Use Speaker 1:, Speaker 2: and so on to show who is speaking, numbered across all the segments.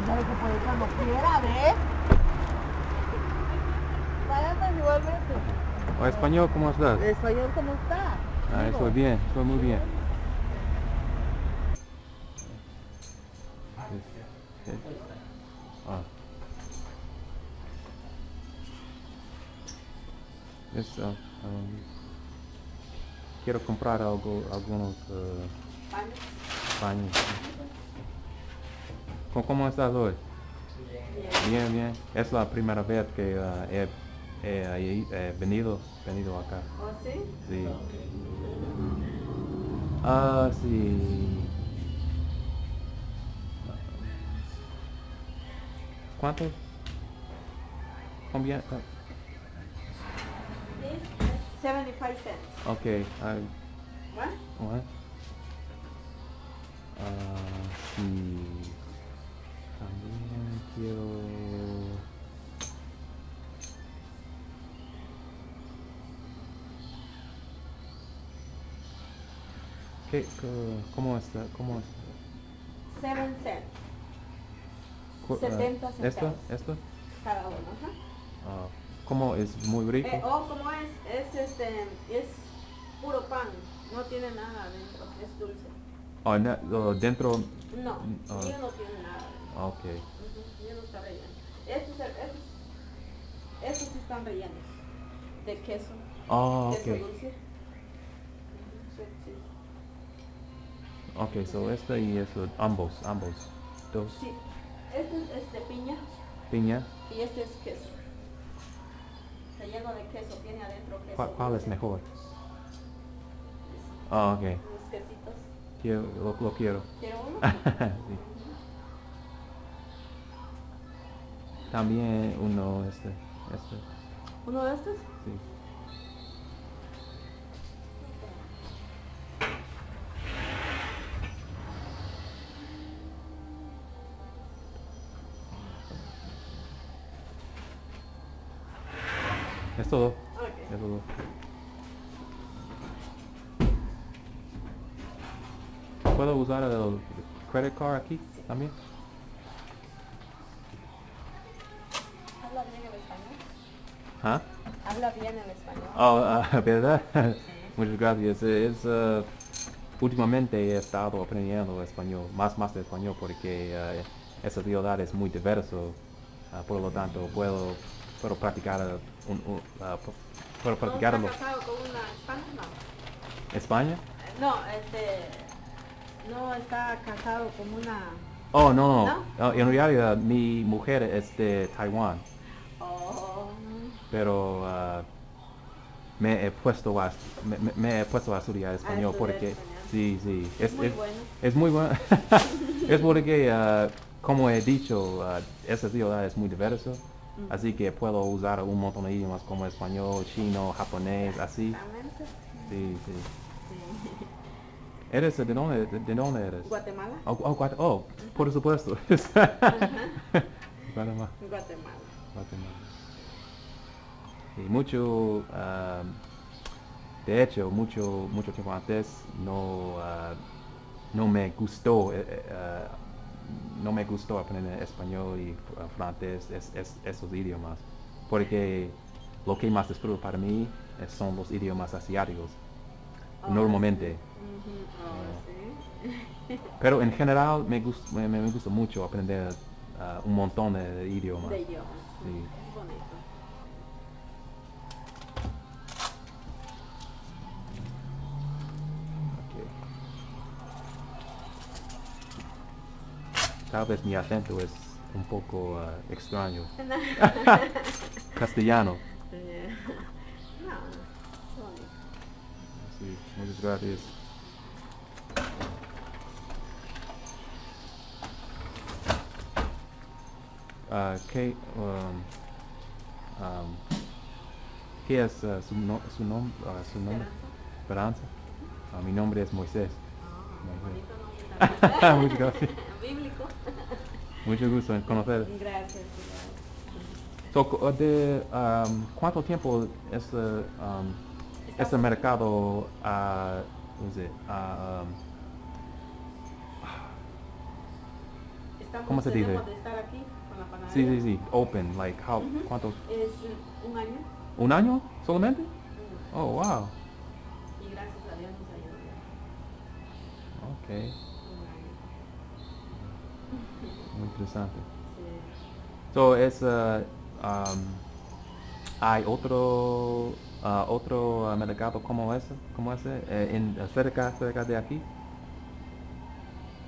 Speaker 1: Sabe que puede cuando quiera, ¿ves? Váyanse igualmente.
Speaker 2: O español, ¿cómo estás?
Speaker 1: ¿El español cómo está?
Speaker 2: Ah, estoy bien, estoy muy bien. Ah. Quiero comprar algunos paños. ¿Cómo estás hoy? Bien, bien. Es la primera vez que he venido acá.
Speaker 1: ¿Oh, sí?
Speaker 2: Sí. Ah, sí. ¿Cuánto? ¿Combien?
Speaker 1: 75 cents.
Speaker 2: Okay.
Speaker 1: What?
Speaker 2: What? Sí. También quiero... ¿Cómo está?
Speaker 1: 7 cents.
Speaker 2: Cu-
Speaker 1: 70 centavos.
Speaker 2: ¿Esto?
Speaker 1: Cada uno, ajá.
Speaker 2: ¿Cómo es muy rico?
Speaker 1: ¿Cómo es? Es puro pan. No tiene nada adentro. Es dulce.
Speaker 2: Dentro...
Speaker 1: No, ya no tiene nada adentro.
Speaker 2: Okay.
Speaker 1: Ya no está relleno. Estos sí están rellenos. De queso. Queso
Speaker 2: Okay.
Speaker 1: dulce. Sí.
Speaker 2: Okay, so y eso, ambos. Dos.
Speaker 1: Sí. Este es de piña.
Speaker 2: Piña.
Speaker 1: Y este es queso. Relleno de queso. Tiene adentro queso.
Speaker 2: ¿Cuál es
Speaker 1: dulce.
Speaker 2: mejor? Okay.
Speaker 1: Los quesitos.
Speaker 2: Lo quiero.
Speaker 1: ¿Quiere uno?
Speaker 2: Sí. También uno, este.
Speaker 1: ¿Uno de estos?
Speaker 2: Sí. Es todo.
Speaker 1: Ok.
Speaker 2: Es todo. ¿Puedo usar el credit card aquí también?
Speaker 1: ¿Habla bien el español?
Speaker 2: ¿Ah?
Speaker 1: ¿Habla bien el español?
Speaker 2: Oh, ¿verdad?
Speaker 1: Sí.
Speaker 2: Muchas gracias. Últimamente he estado aprendiendo español, más de español, porque esa ciudad es muy diverso. Por lo tanto, puedo practicar puedo
Speaker 1: ¿No
Speaker 2: practicarlo.
Speaker 1: está casado con una hispana? No.
Speaker 2: ¿España?
Speaker 1: No, no está casado con una...
Speaker 2: Oh, no.
Speaker 1: ¿No?
Speaker 2: En realidad, mi mujer es de Taiwán,
Speaker 1: Oh.
Speaker 2: pero me he puesto a estudiar español
Speaker 1: estudiar
Speaker 2: porque
Speaker 1: español.
Speaker 2: sí,
Speaker 1: Es muy bueno.
Speaker 2: es muy bueno. Es porque, como he dicho, esa ciudad es muy diverso, así que puedo usar un montón de idiomas como español, chino, japonés, así.
Speaker 1: Exactamente.
Speaker 2: Sí.
Speaker 1: Sí.
Speaker 2: ¿Eres de dónde eres?
Speaker 1: ¿Guatemala?
Speaker 2: Oh, por supuesto. Guatemala.
Speaker 1: Guatemala.
Speaker 2: Y de hecho, mucho tiempo antes no me gustó, no me gustó aprender español y francés, esos idiomas, porque lo que más disfruto para mí son los idiomas asiáticos, normalmente.
Speaker 1: Sí.
Speaker 2: Pero en general me gusta mucho aprender un montón de idiomas.
Speaker 1: De idiomas.
Speaker 2: Sí.
Speaker 1: Es bonito.
Speaker 2: Tal vez mi acento es un poco extraño. Castellano.
Speaker 1: No, es bonito.
Speaker 2: Sí, muchas gracias. ¿Qué es su nombre? Esperanza. Mi nombre es Moisés.
Speaker 1: Bonito nombre también.
Speaker 2: Muchas gracias.
Speaker 1: Bíblico.
Speaker 2: Mucho gusto en conocer.
Speaker 1: Gracias.
Speaker 2: ¿Cuánto tiempo este mercado ¿Cómo se dice?
Speaker 1: Tenemos de estar aquí con la panadería.
Speaker 2: Sí, sí, sí. Open, like how, ¿cuánto?
Speaker 1: Es un año.
Speaker 2: ¿Un año solamente?
Speaker 1: Mm.
Speaker 2: Oh, wow.
Speaker 1: Y gracias a Dios nos ayudó.
Speaker 2: Okay.
Speaker 1: Un año.
Speaker 2: Muy interesante.
Speaker 1: Sí.
Speaker 2: So, hay otro mercado como ese, cerca de aquí,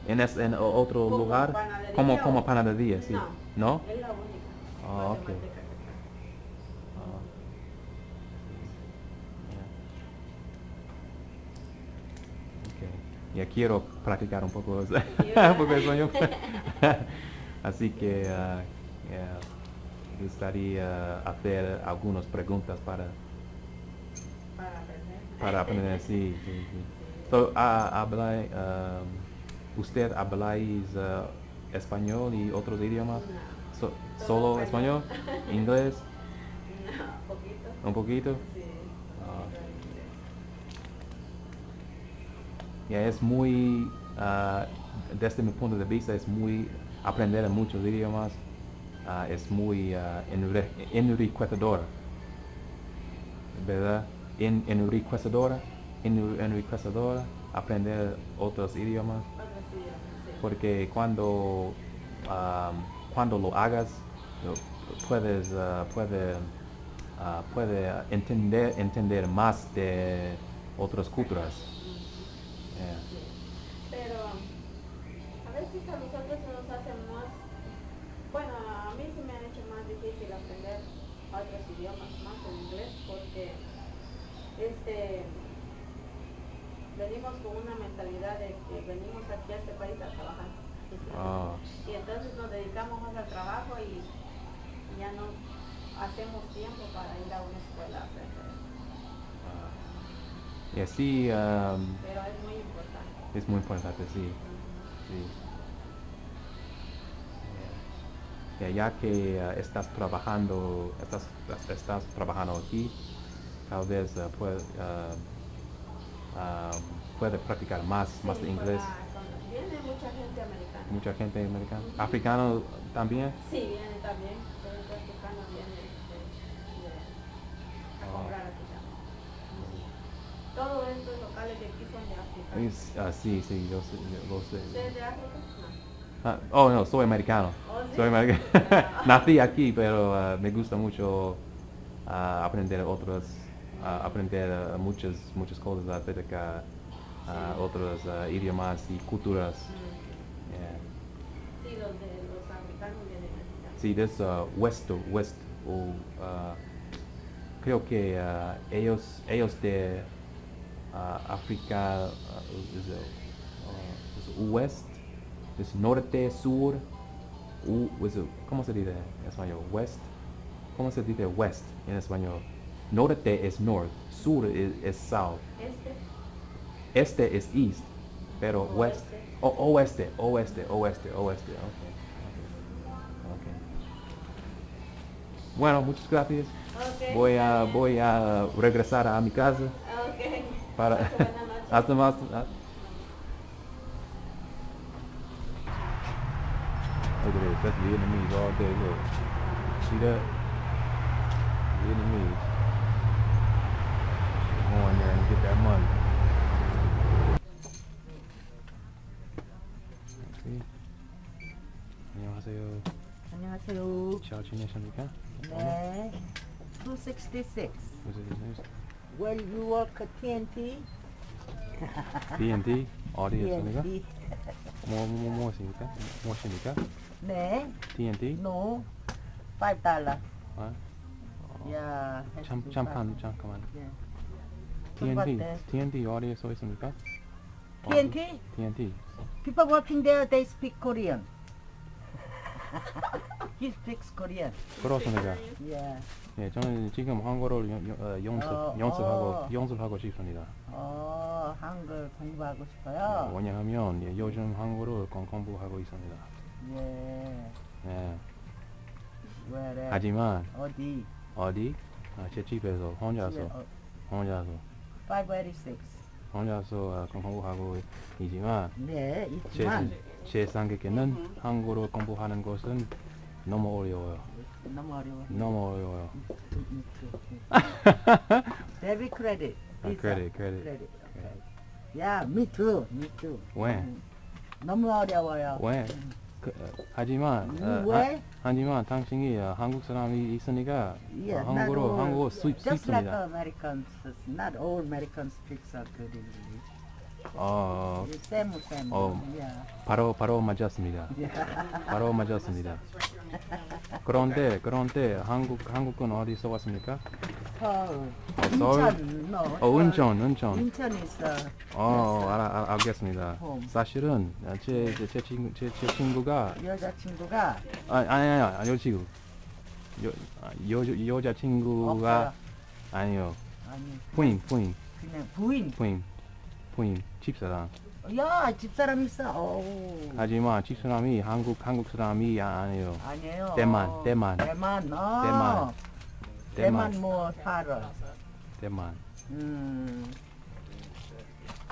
Speaker 2: en otro
Speaker 1: ¿Como
Speaker 2: lugar,
Speaker 1: panadería
Speaker 2: como
Speaker 1: o?
Speaker 2: panadería, sí. ¿No?
Speaker 1: Es la única.
Speaker 2: Ah, ok.
Speaker 1: Guatemalteca que está.
Speaker 2: Ah, yeah. Ya quiero practicar un poco, un poco de español. Así que yeah, me gustaría hacer algunas preguntas para aprender, sí, sí, sí. So, ¿usted habláis español y otros idiomas?
Speaker 1: No.
Speaker 2: ¿Solo español? ¿Inglés?
Speaker 1: No, poquito.
Speaker 2: ¿Un poquito?
Speaker 1: Sí,
Speaker 2: Ah.
Speaker 1: poquito de inglés.
Speaker 2: Yeah, es muy, desde mi punto de vista, es muy, aprender muchos idiomas es muy enriquecedor, ¿verdad? Enriquecedora, aprender otros idiomas,
Speaker 1: Otros idiomas, sí.
Speaker 2: porque cuando lo hagas, puedes, puede entender más de otras culturas. Yeah.
Speaker 1: Sí. Pero a veces a nosotros se nos hace más, bueno, a mí se me ha hecho más difícil aprender otros idiomas, más el inglés, porque venimos con una mentalidad de que venimos aquí a este país a trabajar.
Speaker 2: Ah.
Speaker 1: Y entonces nos dedicamos más al trabajo y ya no hacemos tiempo para ir a una escuela a aprender.
Speaker 2: Y así
Speaker 1: Pero es muy importante.
Speaker 2: es muy importante, sí. Sí. Ya que estás trabajando aquí, tal vez puede practicar más de inglés.
Speaker 1: Viene mucha gente americana.
Speaker 2: Mucha gente americana. ¿Africano también?
Speaker 1: Sí, viene también. Pero africano viene a comprar aquí también. Todos estos locales de aquí son de África.
Speaker 2: Sí, sí, yo sé.
Speaker 1: ¿Usted es de África? No.
Speaker 2: Oh, no, soy americano.
Speaker 1: ¿Oh, sí?
Speaker 2: Soy americano.
Speaker 1: Ah.
Speaker 2: Nací aquí, pero me gusta mucho aprender muchas cosas acerca otros idiomas y culturas. Yeah.
Speaker 1: Sí, los africanos vienen aquí.
Speaker 2: Sí, es west, creo que ellos de África es west, es norte, sur, ¿cómo se dice en español? West, ¿cómo se dice west en español? Norte es north, sur es south, este es east, pero west, oeste, okay. Bueno, muchas gracias.
Speaker 1: Okay.
Speaker 2: Voy a regresar a mi casa
Speaker 1: Okay.
Speaker 2: para
Speaker 1: Buenas noches.
Speaker 2: hasta más. Look at this. That's Vietnamese all day. Look, see that? Vietnamese. Go in there and get that money. Okay. 안녕하세요.
Speaker 3: 안녕하세요.
Speaker 2: 잘 지내십니까?
Speaker 3: 네. 266.
Speaker 2: What's his name?
Speaker 3: Well, you work at TNT?
Speaker 2: D&D 어디였습니까?
Speaker 3: TNT.
Speaker 2: 무엇입니까? 무엇입니까?
Speaker 3: 네.
Speaker 2: D&D?
Speaker 3: No. $5.
Speaker 2: 아?
Speaker 3: Yeah.
Speaker 2: 잠깐만.
Speaker 3: Yeah.
Speaker 2: TND 어디에 써 있습니까?
Speaker 3: TNT?
Speaker 2: TNT.
Speaker 3: People working there, they speak Korean. He speaks Korean.
Speaker 2: 그렇습니다.
Speaker 3: Yeah.
Speaker 2: 예, 저는 지금 한국어를 연습하고 싶습니다.
Speaker 3: 한글 공부하고 싶어요?
Speaker 2: 왜냐하면 요즘 한국어를 공부하고 있습니다.
Speaker 3: 예.
Speaker 2: 예.
Speaker 3: Where?
Speaker 2: 하지만
Speaker 3: 어디?
Speaker 2: 제 집에서 혼자서
Speaker 3: 586.
Speaker 2: 혼자서 공부하고 있지만
Speaker 3: 네, 있지만.
Speaker 2: 제 생각에는 한국어를 공부하는 것은 너무 어려워요.
Speaker 3: 너무 어려워.
Speaker 2: 너무 어려워요.
Speaker 3: Debit credit.
Speaker 2: credit.
Speaker 3: Okay. Yeah, me too.
Speaker 2: 왜?
Speaker 3: 너무 어려워요.
Speaker 2: 왜? 하지만 하지만 당신이 한국 사람이 있으니까
Speaker 3: Yeah,
Speaker 2: 한국어
Speaker 3: just like
Speaker 2: 쉽습니다.
Speaker 3: Americans, not all Americans speak so good English.
Speaker 2: 어,
Speaker 3: Same.
Speaker 2: 어.
Speaker 3: Yeah.
Speaker 2: 바로 맞았습니다. 바로 맞았습니다. 그런데 한국은 어디서 왔습니까? 서울.
Speaker 3: 인천.
Speaker 2: 인천.
Speaker 3: 인천 있어.
Speaker 2: 알겠습니다.
Speaker 3: home.
Speaker 2: 사실은 제 친구가
Speaker 3: 여자친구가
Speaker 2: 아니 여자친구 여자친구가
Speaker 3: 없어요.
Speaker 2: 아니요
Speaker 3: 아니
Speaker 2: 부인
Speaker 3: 그냥 부인.
Speaker 2: 집사람.
Speaker 3: 야 집사람 있어. 오.
Speaker 2: 하지만 집사람이 한국 사람이 아니에요.
Speaker 3: 아니에요.
Speaker 2: 대만.
Speaker 3: 대만 뭐 살아.
Speaker 2: 대만.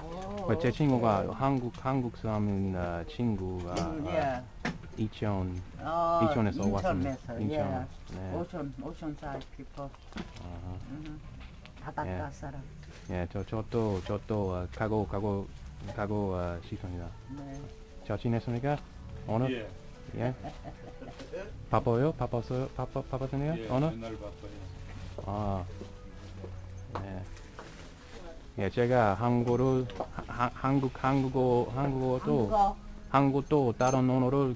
Speaker 3: 오.
Speaker 2: 제 친구가 한국 사람 친구가
Speaker 3: 예.
Speaker 2: 이천에서 왔습니다.
Speaker 3: 인천.
Speaker 2: 네.
Speaker 3: 오션 사이드 people. 바닷가
Speaker 2: 예.
Speaker 3: 사람.
Speaker 2: 예, 저도 가고 싶습니다.
Speaker 3: 네.
Speaker 2: 잘 지냈습니까? 오늘? 예. 바빠요? 바빴네요?
Speaker 4: 예,
Speaker 2: 오늘?
Speaker 4: 맨날 바빠요.
Speaker 2: 네. 예, 제가 한국어도 다른 언어를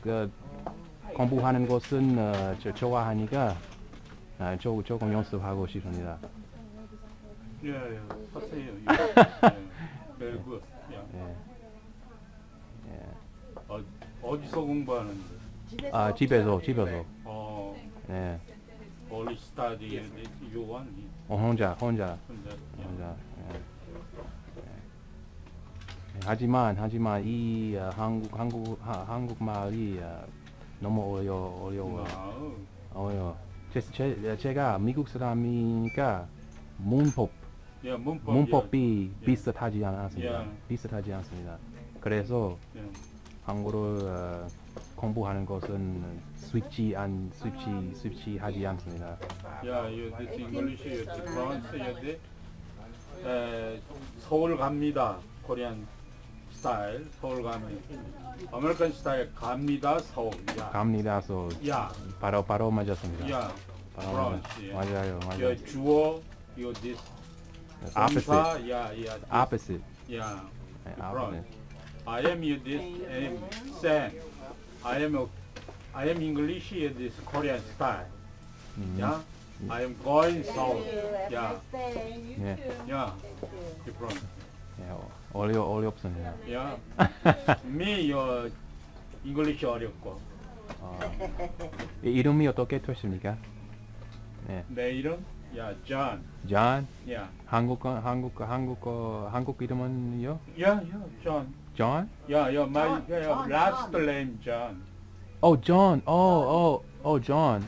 Speaker 2: 공부하는 것은 좋아하니까 조금 연습하고 싶습니다.
Speaker 4: 예, 하세요. Very good.
Speaker 2: 예.
Speaker 4: 어디서 공부하는데?
Speaker 2: 집에서. 네.
Speaker 4: Only study you want.
Speaker 2: 혼자.
Speaker 4: 혼자.
Speaker 2: 예. 하지만 이 한국말이 너무 어려워요. 어려워. 제가 미국 사람이니까 문법이 비슷하지 않습니다. 그래서 한국어를 공부하는 것은 쉽지 하지 않습니다.
Speaker 4: this English, this France, 서울 갑니다. 코리안 스타일 서울 갑니다. 아메리칸 스타일 갑니다. 서울.
Speaker 2: 갑니다. 바로 맞았습니다.
Speaker 4: France.
Speaker 2: 맞아요.
Speaker 4: 주어, this.
Speaker 2: Opposite.
Speaker 4: France. I am this. I am Sam. I am English. This Korean style. I am going south. Different.
Speaker 2: 어렵습니다.
Speaker 4: Me, your English 어렵고.
Speaker 2: 이름이 어떻게 되십니까? 네.
Speaker 4: 내 이름? John.
Speaker 2: John?
Speaker 4: 한국
Speaker 2: 이름은요?
Speaker 4: John.
Speaker 2: John?
Speaker 4: My
Speaker 3: John.
Speaker 4: last name John.
Speaker 2: John. John.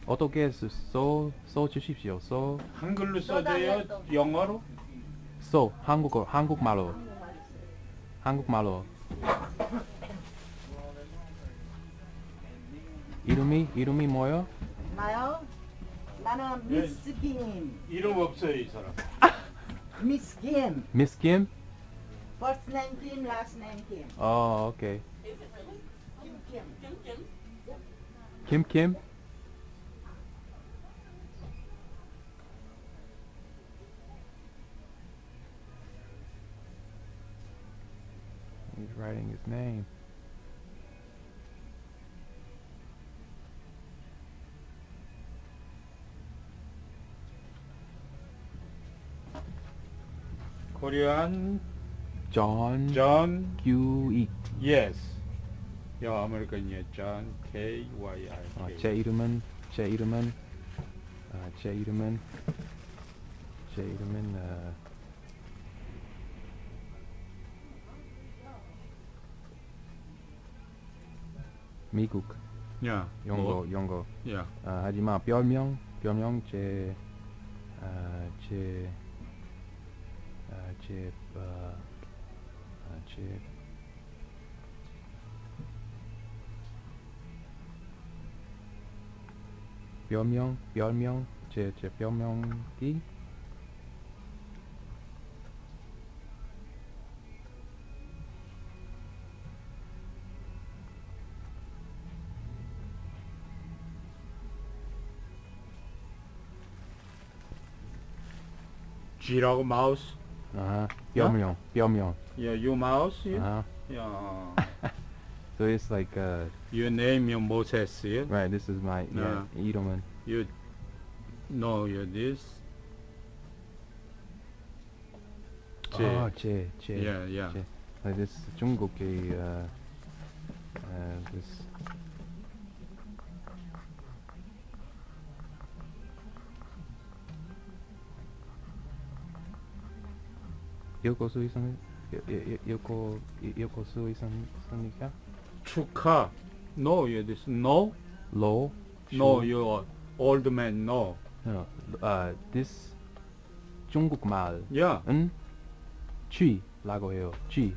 Speaker 2: 어떻게 써 주십시오.
Speaker 4: 한글로 써줘요? 영어로?
Speaker 2: 한국말로. 이름이 뭐요?
Speaker 3: 나요? 나는 미스 김.
Speaker 4: 이름 없어요, 이 사람.
Speaker 3: 미스 김.
Speaker 2: Miss Kim?
Speaker 3: First name Kim, last name Kim.
Speaker 2: Okay. Kim? He's writing his name.
Speaker 4: 코리안
Speaker 2: John Q-E.
Speaker 4: Yes. 아메리칸이야. John K-Y-R-K.
Speaker 2: 제 이름은 미국 영어. 하지만 별명 제 별명, 제 별명이
Speaker 4: G라고 mouse.
Speaker 2: 별명.
Speaker 4: Yeah, you mouse. Yeah.
Speaker 2: Uh-huh. So it's like
Speaker 4: Your name, your Moses. Yeah.
Speaker 2: right. This is my 이름은
Speaker 4: You know you're this.
Speaker 2: 제.
Speaker 4: Yeah.
Speaker 2: This 중국의 this 읽을 수 있습니까?
Speaker 4: 축하. No, you're this. No.
Speaker 2: 로
Speaker 4: No, you're old man. No.
Speaker 2: this 중국말은
Speaker 4: Yeah.
Speaker 2: 쥐라고 해요. 쥐.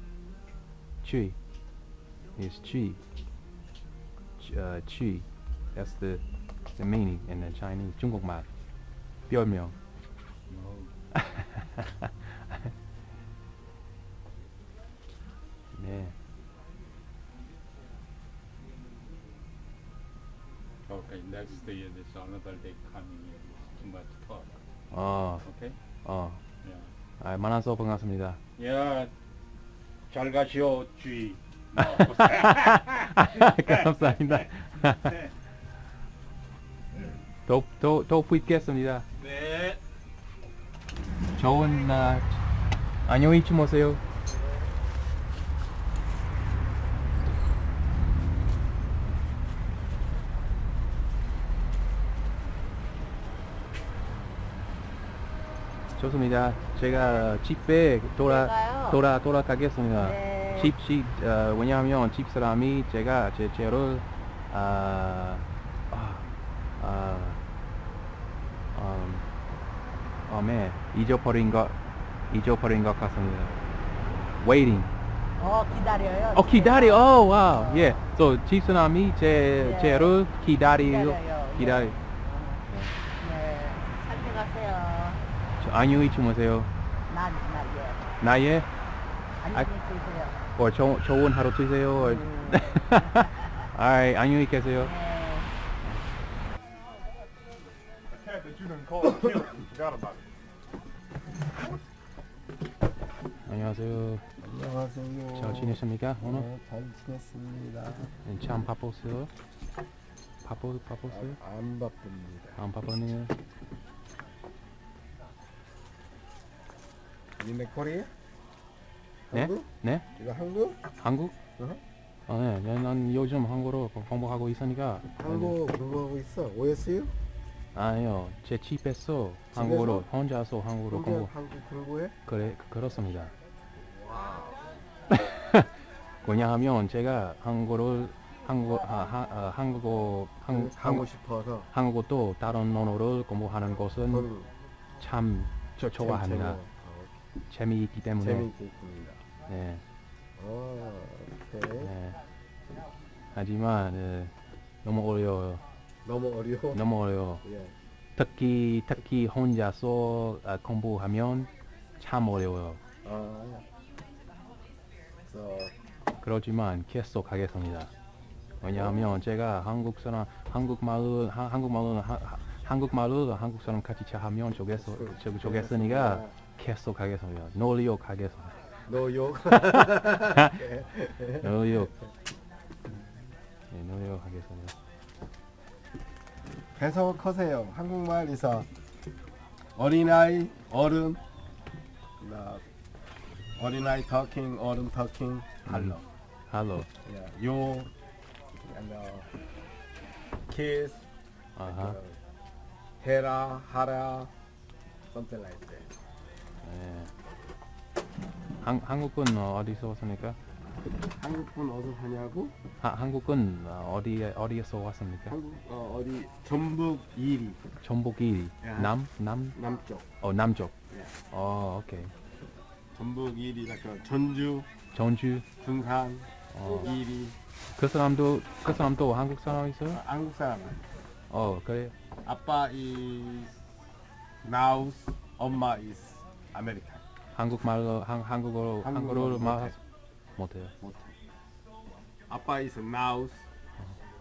Speaker 2: It's 쥐. 쥐. That's the meaning in the Chinese. 중국말. 별명. 네.
Speaker 4: Okay, next day is another day coming here. It's too much talk. Okay? Yeah.
Speaker 2: 만나서 반갑습니다.
Speaker 4: Yeah. 잘 가시오, 쥐.
Speaker 2: 감사합니다. 더 뵙겠습니다.
Speaker 4: 네.
Speaker 2: 좋은 안녕히 주무세요. 좋습니다. 제가 집에 돌아가겠습니다.
Speaker 1: 네.
Speaker 2: 왜냐하면 집사람이 제가 제를 잊어버린 것 같습니다. Waiting.
Speaker 3: 기다려요.
Speaker 2: 기다려. 와우. 예. So 집사람이 제를 기다려.
Speaker 3: 네. 살펴가세요.
Speaker 2: 안녕히 주무세요. 나예.
Speaker 3: 안녕히 계세요.
Speaker 2: 좋은 하루 되세요. 안녕히 계세요.
Speaker 4: That you done called kill. Forgot about it.
Speaker 2: 안녕하세요.
Speaker 3: 안녕하세요.
Speaker 2: 잘 지내십니까 오늘?
Speaker 3: 네, 잘 지냈습니다.
Speaker 2: 참 바빴어요. 바빴어요?
Speaker 3: 안 바쁩니다.
Speaker 2: 안 바쁘네요.
Speaker 3: 니네 코리아?
Speaker 2: 네?
Speaker 3: 한국?
Speaker 2: 네?
Speaker 3: 이거 한국?
Speaker 2: 한국? 네. 난 요즘 한국어로 공부하고 있으니까.
Speaker 3: 한국 공부하고 있어. OSU?
Speaker 2: 아니요. 제 집에서 한국어로 혼자서 한국어로 공부.
Speaker 3: 한국 공부해?
Speaker 2: 그렇습니다. 왜냐하면 제가 한국어
Speaker 3: 하고 싶어서
Speaker 2: 한국어도 다른 언어를 공부하는 것은 참 좋아합니다. 재미있기 때문에.
Speaker 3: 재미있게 있습니다.
Speaker 2: 네.
Speaker 3: 오케이.
Speaker 2: 네. 하지만 너무 어려워요.
Speaker 3: 너무 어려워? 예.
Speaker 2: 특히 혼자서 공부하면 참 어려워요. 그렇지만 계속 하겠습니다. 왜냐하면 제가 한국 사람을 한국 사람 같이 하면 좋겠으니까 계속 하겠습니다. 노력하겠습니다. 노력하겠습니다.
Speaker 3: 계속하세요. 한국말에서 어린아이, 어른, 어린아이 talking, 어른 talking, hello.
Speaker 2: Hello.
Speaker 3: Yeah, you and kiss, 해라, 하라, something like that.
Speaker 2: 네. 한국은 어디서 왔습니까?
Speaker 3: 한국분 어디서 사냐고?
Speaker 2: 한국은 어디에서 왔습니까?
Speaker 3: 한국 어디 전북 이리.
Speaker 2: 전북 이리.
Speaker 3: Yeah.
Speaker 2: 남쪽.
Speaker 3: 남쪽.
Speaker 2: 남쪽.
Speaker 3: Yeah.
Speaker 2: 오케이.
Speaker 3: 전북 이리가 전주,
Speaker 2: 군산,
Speaker 3: 이리.
Speaker 2: 그 사람도 한국 사람 있어요?
Speaker 3: 한국 사람.
Speaker 2: 그래?
Speaker 5: 아빠 is Laos, 엄마 is American.
Speaker 2: 한국어로 말 못해요.
Speaker 5: 못해. 아빠 is Laos,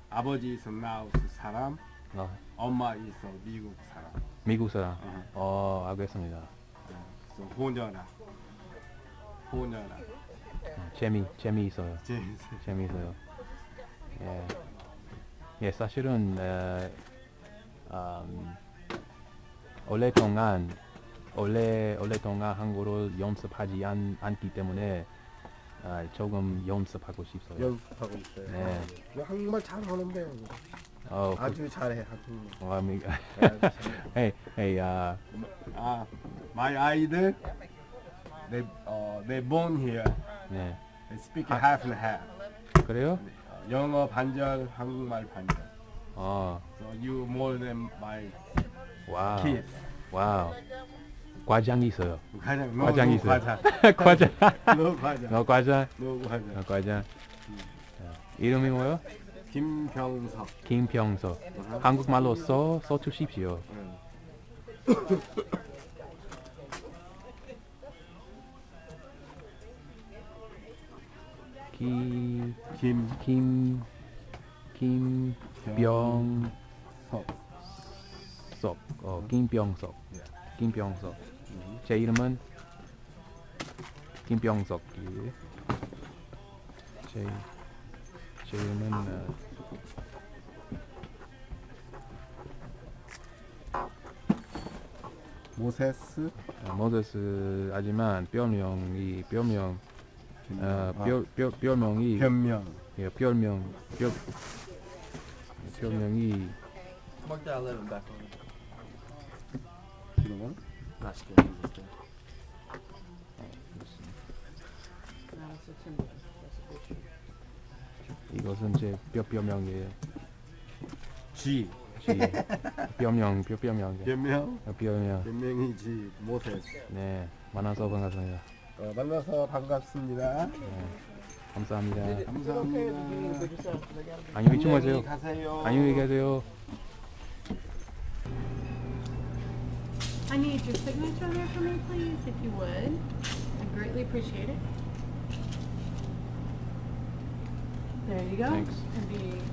Speaker 5: 아버지 is Laos 사람, 엄마 is 미국 사람.
Speaker 2: 미국 사람. 알겠습니다.
Speaker 5: So 혼혈아.
Speaker 2: 재미있어요. 재미있어요. 예, 사실은 오랫동안 한국어를 연습하지 않기 때문에 조금 연습하고 싶어요.
Speaker 5: 연습하고 있어요.
Speaker 2: 네.
Speaker 5: 한국말 잘하는데 아주 잘해 한국말. My 아이들 they born here.
Speaker 2: 네.
Speaker 5: They speak half and half.
Speaker 2: 그래요?
Speaker 5: 영어 반절, 한국말 반절.
Speaker 2: So
Speaker 5: you more than my kids.
Speaker 2: 와우. 과장이 있어요.
Speaker 5: 과장이 있어요.
Speaker 2: 과장.
Speaker 5: 너 과장.
Speaker 2: 과장. 이름이 뭐요? 김병석. 한국말로 써 주십시오. 김병석. 김병석. 제 이름은 김병석. 제 이름은 모세스 하지만 별명이
Speaker 3: Mark that 11 back on.
Speaker 5: You don't want it?
Speaker 3: Not still.
Speaker 2: 이것은 제 별명이에요.
Speaker 5: G.
Speaker 2: 별명.
Speaker 5: 별명이 G. 모세스.
Speaker 2: 네, 만나서 반갑습니다.
Speaker 5: 만나서 반갑습니다.
Speaker 2: 네, 감사합니다.
Speaker 5: 감사합니다.
Speaker 2: 안녕히 주무세요.
Speaker 5: 가세요.
Speaker 2: 안녕히 계세요.
Speaker 6: I need your signature there for me, please, if you would. I'd greatly appreciate it. There you go.
Speaker 2: Thanks.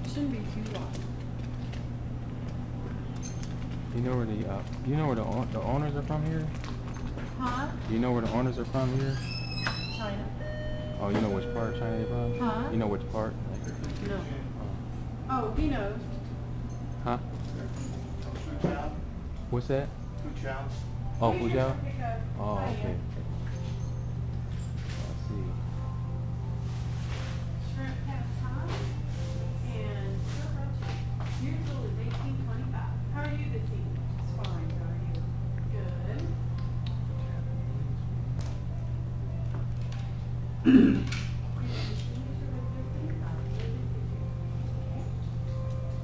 Speaker 6: Shouldn't be too long.
Speaker 2: Do you know where the owners are from here?
Speaker 6: Huh?
Speaker 2: Do you know where the owners are from here?
Speaker 6: China.
Speaker 2: Oh, you know which part of China they're from?
Speaker 6: Huh?
Speaker 2: You know which part?
Speaker 6: No. Oh, he knows.
Speaker 2: Huh? What's that? Oh, Fuzhou? Oh, okay. Let's see.
Speaker 6: Shrimp pad and usual is $18.25. How are you this evening? Just fine. How are you? Good.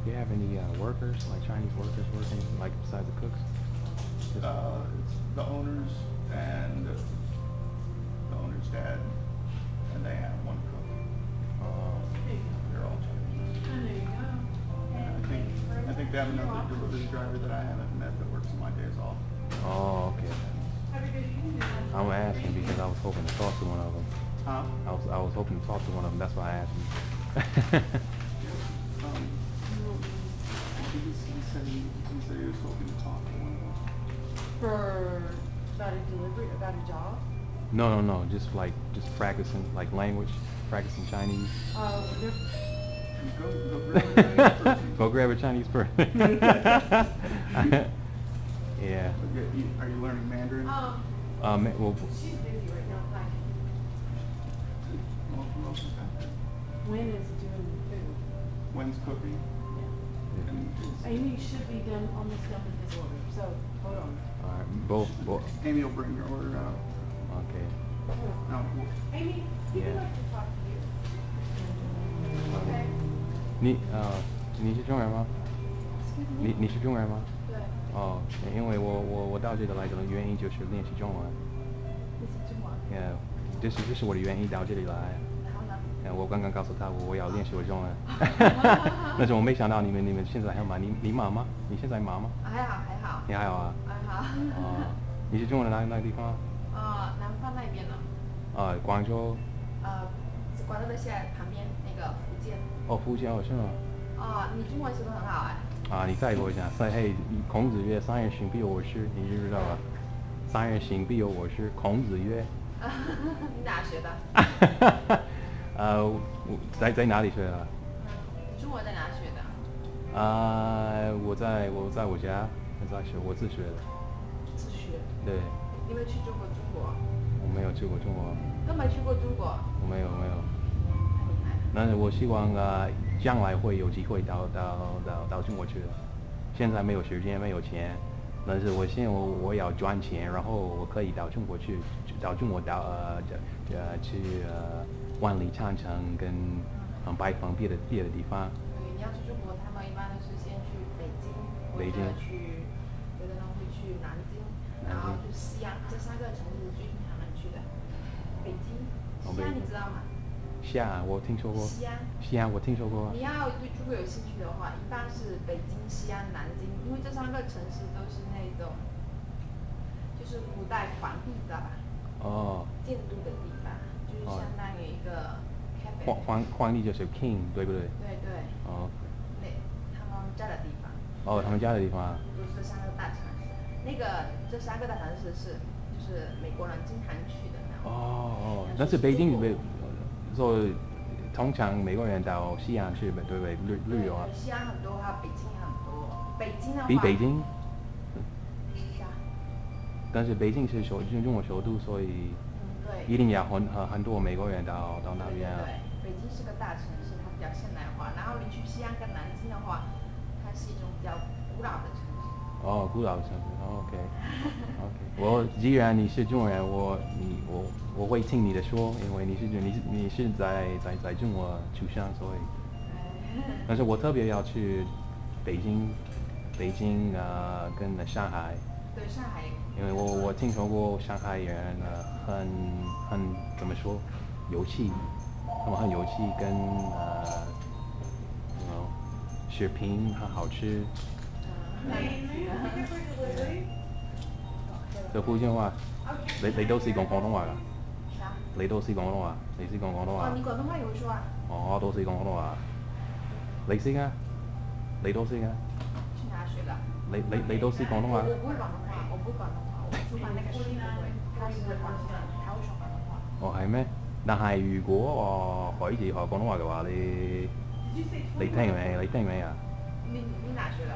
Speaker 2: Do you have any workers, like Chinese workers working, like besides the cooks?
Speaker 7: It's the owners and the owner's dad, and they have one cook. They're all Chinese.
Speaker 6: There you go.
Speaker 7: And I think they have another delivery driver that I haven't met that works on my days off.
Speaker 2: Oh, okay.
Speaker 6: Have a good evening.
Speaker 2: I'm asking because I was hoping to talk to one of them.
Speaker 7: Huh?
Speaker 2: I was hoping to talk to one of them. That's why I asked him.
Speaker 7: He said he was hoping to talk to one of them.
Speaker 6: About a delivery, about a job?
Speaker 2: No. Just practicing like language, practicing Chinese. Go grab a Chinese person. Yeah.
Speaker 7: Are you learning Mandarin?
Speaker 2: Well,
Speaker 6: She's busy right now packing.
Speaker 7: Well, who else is out there?
Speaker 6: When is doing the food?
Speaker 7: When's cooking? And
Speaker 6: Amy should be done, almost done with his order, so hold on.
Speaker 2: all right, both.
Speaker 7: Amy will bring your order out.
Speaker 2: Okay.
Speaker 7: No,
Speaker 6: Amy, he'd
Speaker 2: Yeah.
Speaker 6: like to talk to you. Okay.
Speaker 2: 你是中文吗？
Speaker 6: Excuse me?
Speaker 2: 你是中文吗？
Speaker 6: 对。
Speaker 2: 哦，因为我到这里来的原因就是练习中文。
Speaker 6: 你是中文。
Speaker 2: 这是我的原因到这里来。
Speaker 6: 好了，
Speaker 2: 我刚刚告诉他我要练习我中文，但是我没想到你们现在还忙，你忙吗？你现在忙吗？
Speaker 1: 还好还好。
Speaker 2: 你还好啊？
Speaker 1: 还好。
Speaker 2: 你是中国的哪个地方？
Speaker 1: 南方那边呢。
Speaker 2: 广州。
Speaker 1: 广州的现在旁边那个福建。
Speaker 2: 哦，福建哦，是吗？
Speaker 1: 你中文说得很好哎。
Speaker 2: 你再给我讲，嘿，孔子曰：“三人行，必有我师。”你知道吧？三人行，必有我师。孔子曰。
Speaker 1: 你哪学的？
Speaker 2: 在哪里学的？
Speaker 1: 中文在哪学的？
Speaker 2: 我在我家在学，我自学的。
Speaker 1: 自学。
Speaker 2: 对。
Speaker 1: 你有没有去中国？
Speaker 2: 我没有去过中国。
Speaker 1: 都没去过中国？
Speaker 2: 我没有。但是我希望将来会有机会到中国去的。现在没有时间，没有钱，但是我现在我要赚钱，然后我可以到中国去万里长城跟拜访别的地方。
Speaker 1: 对，你要去中国，他们一般都是先去北京，或者去有的人会去南京，然后去西安，这3个城市最经常人去的。北京、西安你知道吗？
Speaker 2: 西安我听说过。西安我听说过。
Speaker 1: 你要对中国有兴趣的话，一般是北京、西安、南京，因为这3个城市都是那种，就是古代皇帝知道吧？建都的地方，就是相当于一个。
Speaker 2: 皇帝就是 king 对不对？
Speaker 1: 对。他们家的地方。
Speaker 2: 他们家的地方。
Speaker 1: 就是这3个大城市，这3个大城市就是美国人经常去的。
Speaker 2: 但是北京所以通常美国人到西安去对不对？旅游啊。
Speaker 1: 西安很多，还有北京很多。北京的话。
Speaker 2: 比北京。
Speaker 1: 是啊。
Speaker 2: 但是北京是中国首都，所以。
Speaker 1: 对。
Speaker 2: 一定要很多美国人到那边啊。
Speaker 1: 对，北京是个大城市，它比较现代化。然后你去西安跟南京的话，它是一种比较古老的城市。
Speaker 2: 古老的城市。OK。既然你是中国人，我会听你的说，因为你是在中国出生，所以。但是我特别要去北京跟上海。
Speaker 1: 对，上海。
Speaker 2: 因为我听说过上海人很怎么说，有气，他们很有气，跟食品很好吃。这福建话，你都是講廣東話㗎？你都是講廣東話？你是講廣東話？
Speaker 1: 你廣東話也會說啊？
Speaker 2: 我都是講廣東話。你識啊？你都識啊？
Speaker 1: 去哪學的？
Speaker 2: 你都是廣東話？
Speaker 1: 我不會廣東話，我出版那個書不會，他是廣東人，他會說廣東話。
Speaker 2: 係咩？但係如果我可以學廣東話嘅話，你聽未啊？
Speaker 1: 你哪學的？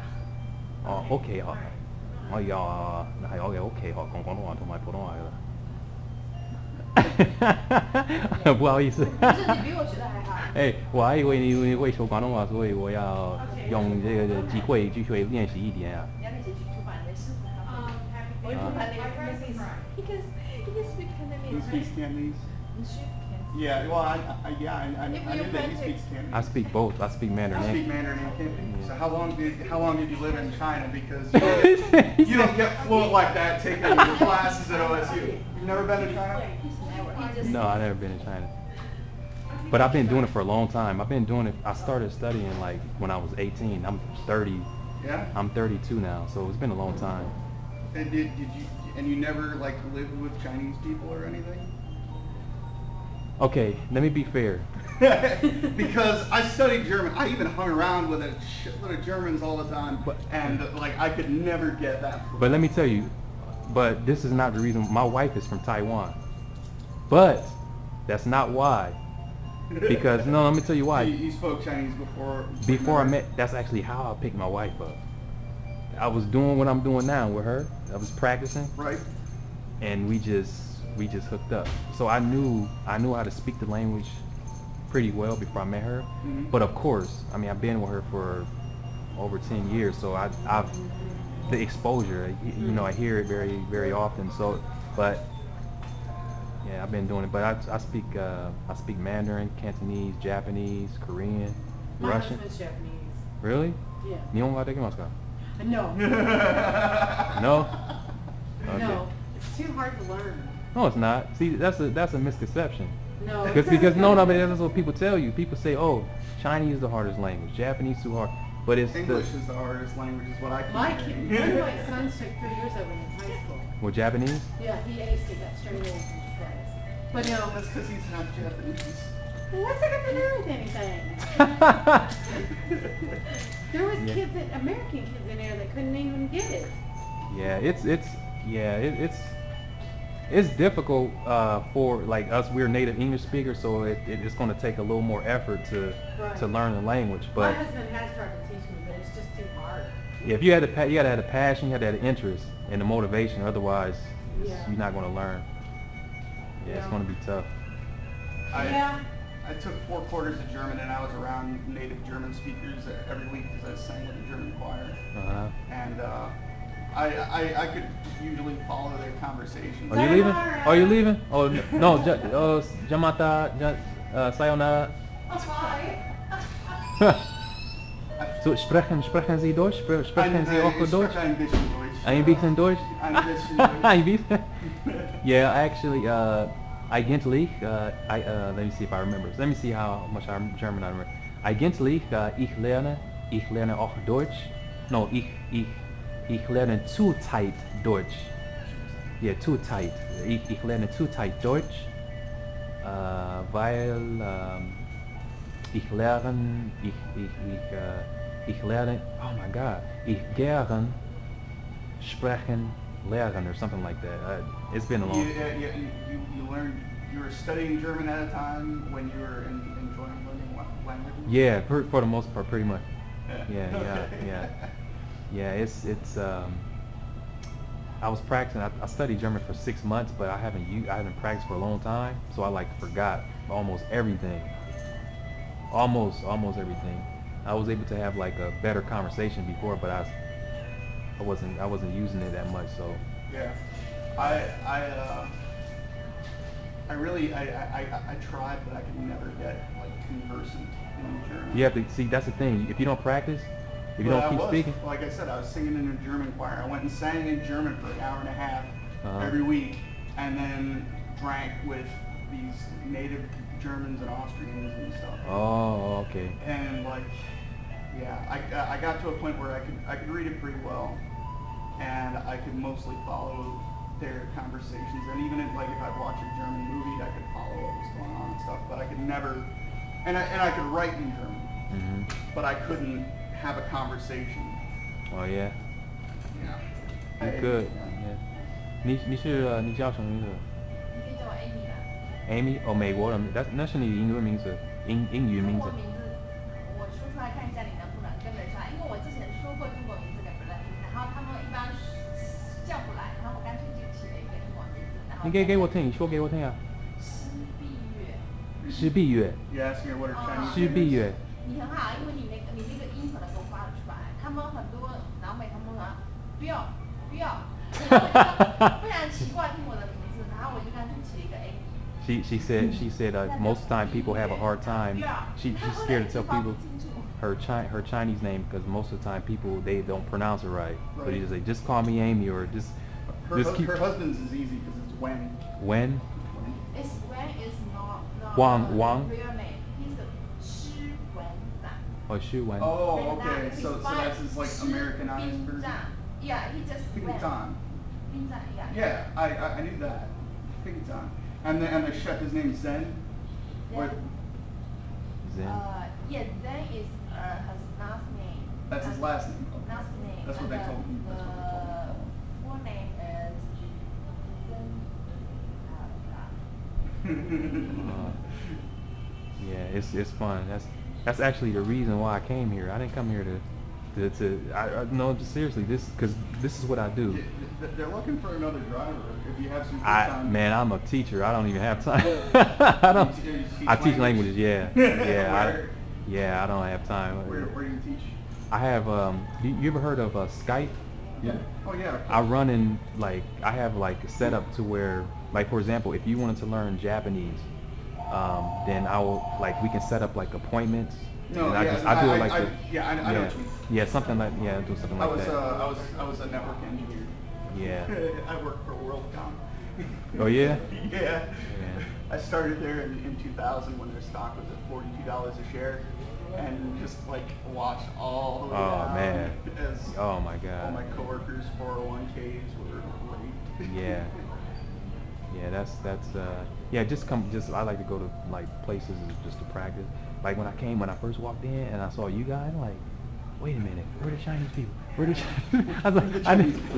Speaker 2: 屋企學，我而家係我嘅屋企學講廣東話同埋普通話㗎啦。不好意思。
Speaker 1: 不是，你比我學的還好。
Speaker 2: 我還以為你會說廣東話，所以我要用這個機會練習一點啊。
Speaker 1: 你要練習去出版你的師傅他們。我出版那個 He can speak Cantonese.
Speaker 7: He speaks Cantonese.
Speaker 1: You speak Cantonese.
Speaker 7: Yeah, well, I knew that he speaks Cantonese.
Speaker 2: I speak both. I speak Mandarin.
Speaker 7: I speak Mandarin and Cantonese. So how long did you live in China? Because you don't get fluent like that taking your classes at OSU. You've never been to China?
Speaker 2: No, I've never been to China. But I've been doing it for a long time. I've been doing it. I started studying like when I was 18. I'm 30.
Speaker 7: Yeah.
Speaker 2: I'm 32 now, so it's been a long time.
Speaker 7: And you never like lived with Chinese people or anything?
Speaker 2: Okay, let me be fair.
Speaker 7: Because I studied German. I even hung around with a shitload of Germans all the time, and like I could never get that.
Speaker 2: But let me tell you, but this is not the reason. My wife is from Taiwan, but that's not why. Because no, let me tell you why.
Speaker 7: You spoke Chinese before.
Speaker 2: Before I met, that's actually how I picked my wife up. I was doing what I'm doing now with her. I was practicing.
Speaker 7: Right.
Speaker 2: And we just hooked up. So I knew how to speak the language pretty well before I met her.
Speaker 7: Mm-hmm.
Speaker 2: But of course, I mean, I've been with her for over 10 years, so I've the exposure, you know, I hear it very, very often. So, but yeah, I've been doing it. But I speak Mandarin, Cantonese, Japanese, Korean,
Speaker 6: My
Speaker 2: Russian.
Speaker 6: husband's Japanese.
Speaker 2: Really?
Speaker 6: Yeah.
Speaker 2: 日本語はできますか?
Speaker 6: No.
Speaker 2: No? Okay.
Speaker 6: No. It's too hard to learn.
Speaker 2: No, it's not. See, that's a misconception.
Speaker 6: No.
Speaker 2: Because no, but that's what people tell you. People say, oh, Chinese is the hardest language, Japanese too hard. But it's
Speaker 7: English is the hardest language, is what I keep
Speaker 6: My
Speaker 7: hearing.
Speaker 6: kid, one of my sons took 3 years of it in high school.
Speaker 2: Well, Japanese?
Speaker 6: Yeah, he aced it, got straight A's from class. But no,
Speaker 7: That's because he's not Japanese.
Speaker 6: what's it got to do with anything? There was
Speaker 2: Yeah.
Speaker 6: kids, American kids in there that couldn't even get it.
Speaker 2: It's difficult for like us. We're native English speakers, so it's going to take a little more effort to
Speaker 6: Right.
Speaker 2: learn the language.
Speaker 6: My
Speaker 2: But
Speaker 6: husband has tried to teach me, but it's just too hard.
Speaker 2: if you had you got to have the passion, you got to have the interest and the motivation. Otherwise,
Speaker 6: Yeah.
Speaker 2: you're not going to learn. Yeah, it's
Speaker 6: Yeah.
Speaker 2: going to be tough.
Speaker 6: Yeah.
Speaker 7: I took 4 quarters of German, and I was around native German speakers every week because I sang with the German choir. And I could usually follow their conversations.
Speaker 2: Are you leaving? Are you leaving? Oh no, Jamata, Sayonara. So sprechen Sie Deutsch? Sprechen Sie auch
Speaker 7: Ich
Speaker 2: Deutsch?
Speaker 7: spreche ein bisschen Deutsch.
Speaker 2: Ein bisschen Deutsch?
Speaker 7: Ein bisschen Deutsch.
Speaker 2: Ein bisschen? Yeah, actually, eigentlich, let me see if I remember. Let me see how much German I remember. Eigentlich, ich lerne auch Deutsch. No, ich lerne zurzeit Deutsch. Yeah, zurzeit. Ich lerne zurzeit Deutsch, weil ich lerne, oh my God, ich gern sprechen lernen or something like that. It's been a long time.
Speaker 7: You learned, you were studying German at a time when you were enjoying learning languages?
Speaker 2: Yeah, for the most part, pretty much. Yeah.
Speaker 7: Okay.
Speaker 2: Yeah, it's I was practicing. I studied German for 6 months, but I haven't practiced for a long time, so I like forgot almost everything. Almost everything. I was able to have like a better conversation before, but I wasn't using it that much. So
Speaker 7: Yeah, I really tried, but I could never get like conversant in German.
Speaker 2: you have to see. That's the thing. If you don't practice, if you
Speaker 7: But
Speaker 2: don't keep speaking.
Speaker 7: Like I said, I was singing in a German choir. I went and sang in German for an hour and a half
Speaker 2: Uh-huh.
Speaker 7: every week, and then drank with these native Germans and Austrians and stuff.
Speaker 2: Oh, okay.
Speaker 7: And like, yeah, I got to a point where I could read it pretty well, and I could mostly follow their conversations. And even if I'd watch a German movie, I could follow what was going on and stuff. But I could never, and I could write in German, but I couldn't have a conversation.
Speaker 2: Oh yeah.
Speaker 7: Yeah.
Speaker 2: You could. Yeah. 你叫什么名字
Speaker 1: 你可以叫我 Amy 啦。
Speaker 2: ？Amy？哦，美国人，那是你英文名字，英语名字
Speaker 1: 中。国名字，我说出来看一下你能不能跟得上，因为我之前说过中国名字给别人听，然后他们一般叫不来，然后我干脆就起了一个英文名字。然后
Speaker 2: 你给我听，你说给我听啊。施碧月。
Speaker 7: You asked me what her Chinese
Speaker 2: 施碧
Speaker 7: name is.
Speaker 2: 月。
Speaker 1: 你很好，因为你那个音可能都发得出来，他们很多老美他们说不要，非常奇怪听我的名字，然后我就干脆起一个 A。
Speaker 2: She said most of the time people have a hard time. She's scared to tell people her Chinese name because most of the time people they don't pronounce it right. So you just say just call me Amy or just keep.
Speaker 7: Her husband's is easy because it's Wen.
Speaker 2: When?
Speaker 1: It's Wen is not
Speaker 2: Wang.
Speaker 1: real name. He's a Shi Wen Zhang.
Speaker 2: Oh, Shu Wen.
Speaker 7: Oh, okay. So that's his like Americanized version.
Speaker 1: Yeah, he just Wen.
Speaker 7: Pintan.
Speaker 1: Pintan, yeah.
Speaker 7: Yeah, I knew that. Pintan. And the chef, his name's Zen. What?
Speaker 2: Zen.
Speaker 1: Yeah, Zen is his last name.
Speaker 7: That's his last name. Okay.
Speaker 1: Last name.
Speaker 7: That's what they told me. That's what they told me.
Speaker 1: The full name is
Speaker 2: Yeah, it's fun. That's actually the reason why I came here. I didn't come here to no, just seriously, because this is what I do.
Speaker 7: They're looking for another driver. If you have some free time.
Speaker 2: Man, I'm a teacher. I don't even have time. I teach languages. Yeah, I don't have time.
Speaker 7: Where do you teach?
Speaker 2: I have. You ever heard of Skype?
Speaker 7: Yeah. Oh yeah.
Speaker 2: I run in I have a setup to where for example, if you wanted to learn Japanese, then I will we can set up appointments.
Speaker 7: No,
Speaker 2: and
Speaker 7: yeah,
Speaker 2: I do it
Speaker 7: I know what you mean.
Speaker 2: Yeah, something like do something like that.
Speaker 7: I was a network engineer.
Speaker 2: Yeah.
Speaker 7: I worked for WorldCom.
Speaker 2: Oh yeah.
Speaker 7: Yeah. I started there in 2000 when their stock was at $42 a share, and just like watched all the way down.
Speaker 2: Man.
Speaker 7: As
Speaker 2: oh my God.
Speaker 7: all my coworkers' 401ks were raped.
Speaker 2: Yeah. Yeah, that's yeah. I like to go to like places just to practice. Like when I first walked in and I saw you guys, I'm like, wait a minute, where are the Chinese people? Where the Chinese? I was like,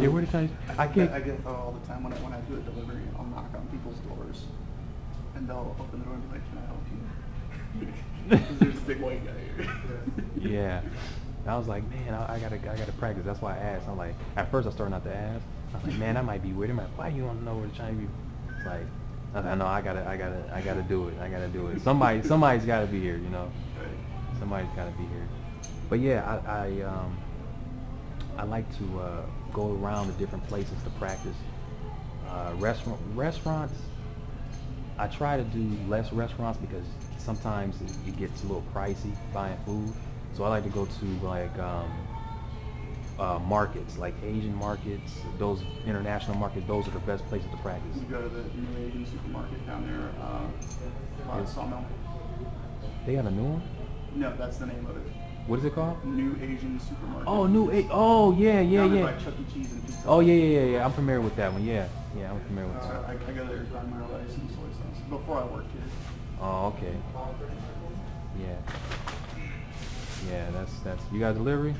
Speaker 2: yeah, where the Chinese?
Speaker 7: I get that all the time when I do a delivery. I'll knock on people's doors, and they'll open the door and be like, "Can I help you?" Because there's a big white guy here.
Speaker 2: Yeah. And I was like, man, I gotta practice. That's why I asked. I'm like, at first I started not to ask. I was like, man, that might be weird. Why you want to know where the Chinese people? It's like, I know I gotta do it. I gotta do it. Somebody's gotta be here, you know. Somebody's gotta be here. But yeah, I like to go around to different places to practice. Restaurants. I try to do less restaurants because sometimes it gets a little pricey buying food. So I like to go to like markets, like Asian markets, those international markets. Those are the best places to practice.
Speaker 7: You go to the new Asian supermarket down there, by Sawmill.
Speaker 2: They got a new one?
Speaker 7: No, that's the name of it.
Speaker 2: What is it called?
Speaker 7: New Asian supermarket.
Speaker 2: Oh, oh, yeah.
Speaker 7: By Chuck E. Cheese and pizza.
Speaker 2: Oh, yeah. I'm familiar with that one. Yeah, I'm familiar with that.
Speaker 7: I go there to run my license before I worked here.
Speaker 2: Oh, okay. Yeah, that's. You got delivery?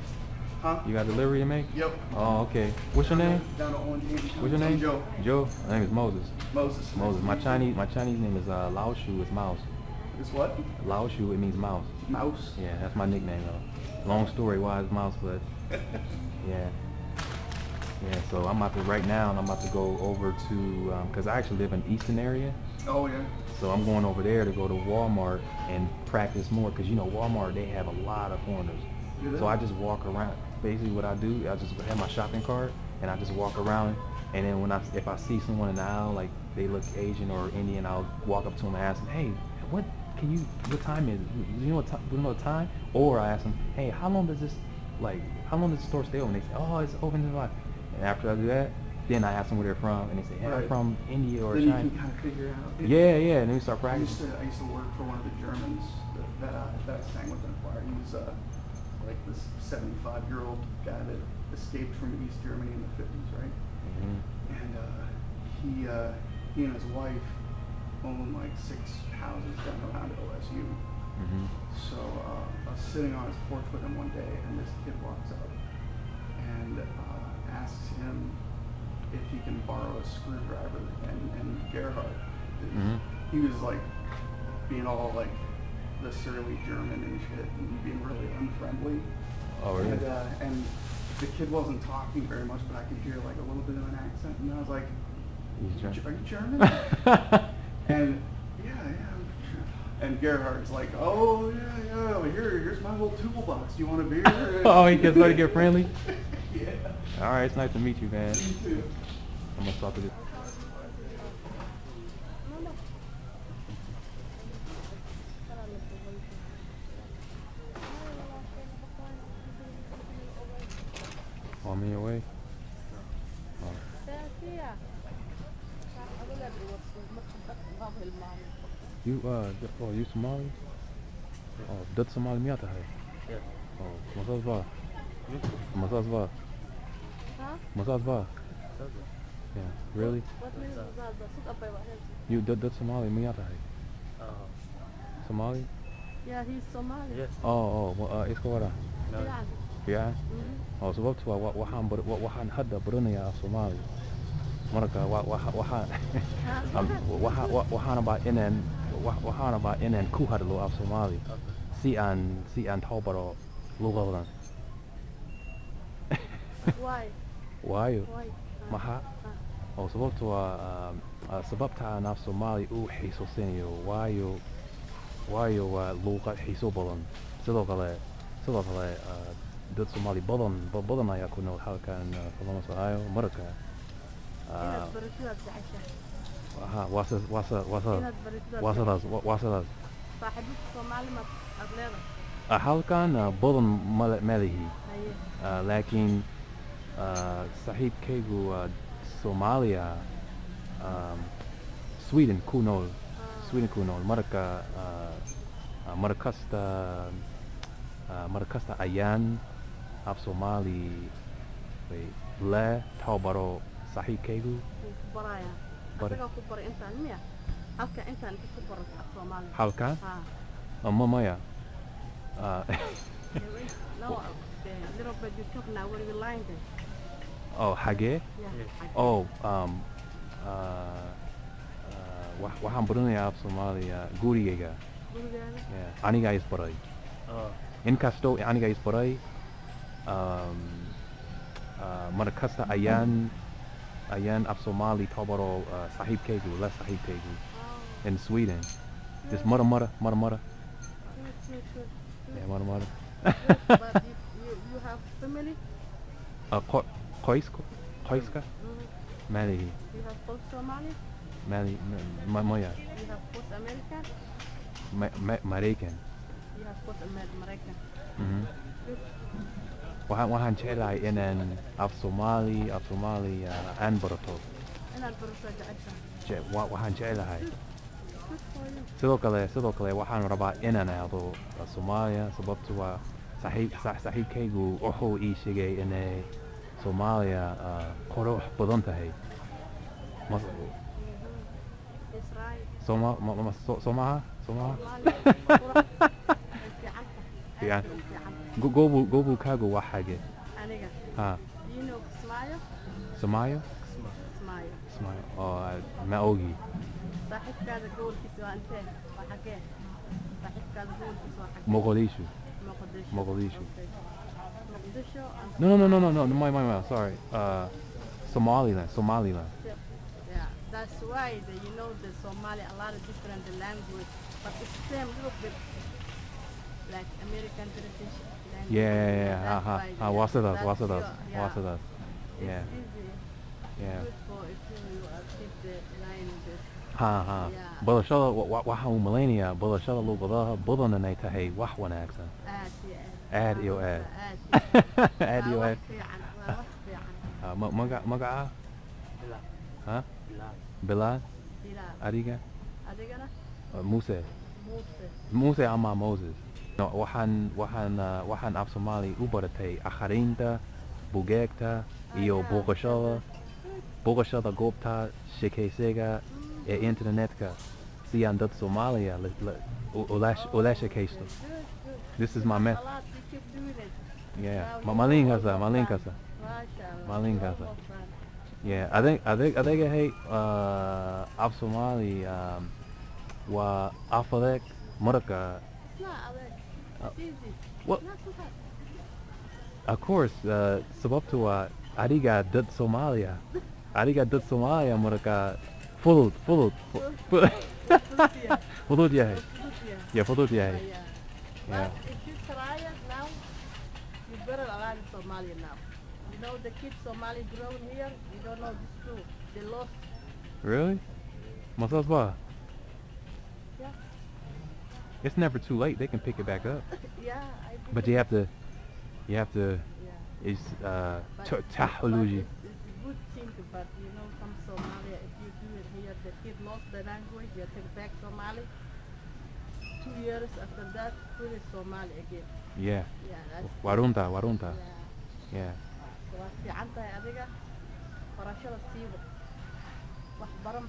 Speaker 7: Huh?
Speaker 2: You got delivery to make?
Speaker 7: Yep.
Speaker 2: Oh, okay. What's your name?
Speaker 7: Down to Orange.
Speaker 2: What's your name?
Speaker 7: Joe.
Speaker 2: Joe? My name is Moses.
Speaker 7: Moses.
Speaker 2: My Chinese name is Lao Shu. It's mouse.
Speaker 7: It's what?
Speaker 2: Lao Shu. It means mouse.
Speaker 7: Mouse.
Speaker 2: Yeah, that's my nickname though. Long story why it's mouse, but yeah. So I'm about to go over to because I actually live in the Eastern area.
Speaker 7: Oh yeah.
Speaker 2: So I'm going over there to go to Walmart and practice more because Walmart, they have a lot of foreigners. So I just walk around. Basically what I do, I just have my shopping cart and I just walk around, and then if I see someone in the aisle, like they look Asian or Indian, I'll walk up to them and ask them, hey, what time is it? Do you know the time? Or I ask them, hey, how long does the store stay open? They say, oh, it's open until 5. And after I do that, then I ask them where they're from, and they say, hey, I'm from India or China.
Speaker 7: Then you can kind of figure out.
Speaker 2: Yeah, and then we start practicing.
Speaker 7: I used to work for one of the Germans that I sang with in choir. He was like this 75-year-old guy that escaped from East Germany in the 50s, right? Mm-hmm. And he and his wife own like 6 houses down around OSU. Mm-hmm. So I was sitting on his porch with him one day, and this kid walks up and asks him if he can borrow a screwdriver. And Gerhard, he was like being all like the surly German and shit, and being really unfriendly. Oh, really? And the kid wasn't talking very much, but I could hear like a little bit of an accent, and I was like, "Are you German?" And and Gerhard's like, "Oh yeah, well, here's my little toolbox. Do you want a beer?"
Speaker 2: Oh, he gets ready to get friendly.
Speaker 7: Yeah.
Speaker 2: All right, it's nice to meet you, man.
Speaker 7: You too.
Speaker 2: I'm gonna stop it. On your way? Oh. You Somali? Oh, dat Somali me आता है? Oh, massage va? Massage va?
Speaker 6: Huh?
Speaker 2: Massage va? Yeah, really?
Speaker 6: What means that?
Speaker 2: You dat Somali me आता है? Somali?
Speaker 6: Yeah, he's Somali.
Speaker 8: Yes.
Speaker 2: Isko wara? Yeah? Oh, sababtu waxaan hadda baranayaa Soomaali. Marka waxaan rabaa inaan ku hadlo af Soomaali si aan tababaro luqadan.
Speaker 6: Why?
Speaker 2: Waayo
Speaker 6: Why?
Speaker 2: maxaa? Oo sababtu waa sababta aan af Soomaali u xiisoosinayo waayo waa luqad xiiso badan. Sidoo kale dad Soomaali badan ayaa ku nool halkan Columbus, Ohio. Marka wasadaas halkan badan ma lihi, laakiin saaxiibkaygu Soomaaliya Sweden ku nool. Sweden ku nool marka markasta ayaan af Soomaali le tababaro saaxiibkaygu
Speaker 8: baraya asaga ku bar intaan miya halka intaan ku baro Soomaali
Speaker 2: halkan
Speaker 8: ha
Speaker 2: maya
Speaker 8: no little bit you talk now what are you lying there
Speaker 2: oh xagee
Speaker 8: yeah
Speaker 2: oh waxaan baranayaa af Soomaaliya gurigayga aniga isbaray inkastoo aniga isbaray markasta ayaan af Soomaali tababaro saaxiibkaygu la saaxiibkaygu in Sweden just mara yeah mara
Speaker 8: but you have family
Speaker 2: qoyska mali
Speaker 8: you have both Somali
Speaker 2: mali maya
Speaker 8: you have both American
Speaker 2: Maraykan
Speaker 8: you have both American
Speaker 2: waxaan jeclahay inaan af Soomaali aan barato
Speaker 8: inaad barato jeceshahay
Speaker 2: waxaan jeclahay
Speaker 8: good for you
Speaker 2: sidoo kale waxaan rabaa inaan aado Soomaaliya sababtoo waa saaxiibkaygu wuxuu ii sheegay inay Soomaaliya qurux badan tahay
Speaker 8: it's right
Speaker 2: Somaha
Speaker 8: fiican
Speaker 2: gobolkaagu waa xagee
Speaker 8: aniga
Speaker 2: ha
Speaker 8: do you know
Speaker 2: Soomaaliya oo ma ogi
Speaker 8: saaxiibkaada gobolkiisa waa intee waa xagee saaxiibkaada gobolkiisa waa xagee
Speaker 2: Mogadishu
Speaker 8: Mogadishu
Speaker 2: no my sorry Somaliland
Speaker 8: yeah that's why you know the Somali a lot of different language but it's same little bit like American British language
Speaker 2: yeah wasidaas yeah
Speaker 8: it's easy
Speaker 2: yeah
Speaker 8: good for if you keep the language Yeah.
Speaker 2: barashada waxaan u malaynayaa barashada luqadaha badan inay tahay wax wanaagsan aad iyo aad aad iyo aad magaca ha Bilal adiga
Speaker 8: adigana
Speaker 2: Muse ama Moses no waxaan af Soomaali u baratay akhrinta buugaagta iyo booqashada goobta sheekaysiga ee internetka si aan dad Soomaaliya ula sheekaysto this is my method yeah malin kasta yeah adegahay af Soomaali waa af adeeg marka what of course sababtoo waa adiga dad Soomaaliya marka fudud yahay yeah fudud yahay
Speaker 8: yeah if you try it now you better learn Somali now you know the kids Somali grown here you don't know this too they lost
Speaker 2: really masas ba
Speaker 8: yeah
Speaker 2: it's never too late they can pick it back up
Speaker 8: yeah
Speaker 2: but you have to
Speaker 8: yeah
Speaker 2: it's
Speaker 8: technology it's a good thing but you know from Somalia if you do it here the kid lost the language they take back Somali 2 years after that fully Somali again
Speaker 2: yeah
Speaker 8: that's
Speaker 2: warunta yeah
Speaker 8: waa fiican tahay adiga barashada siiba wax badan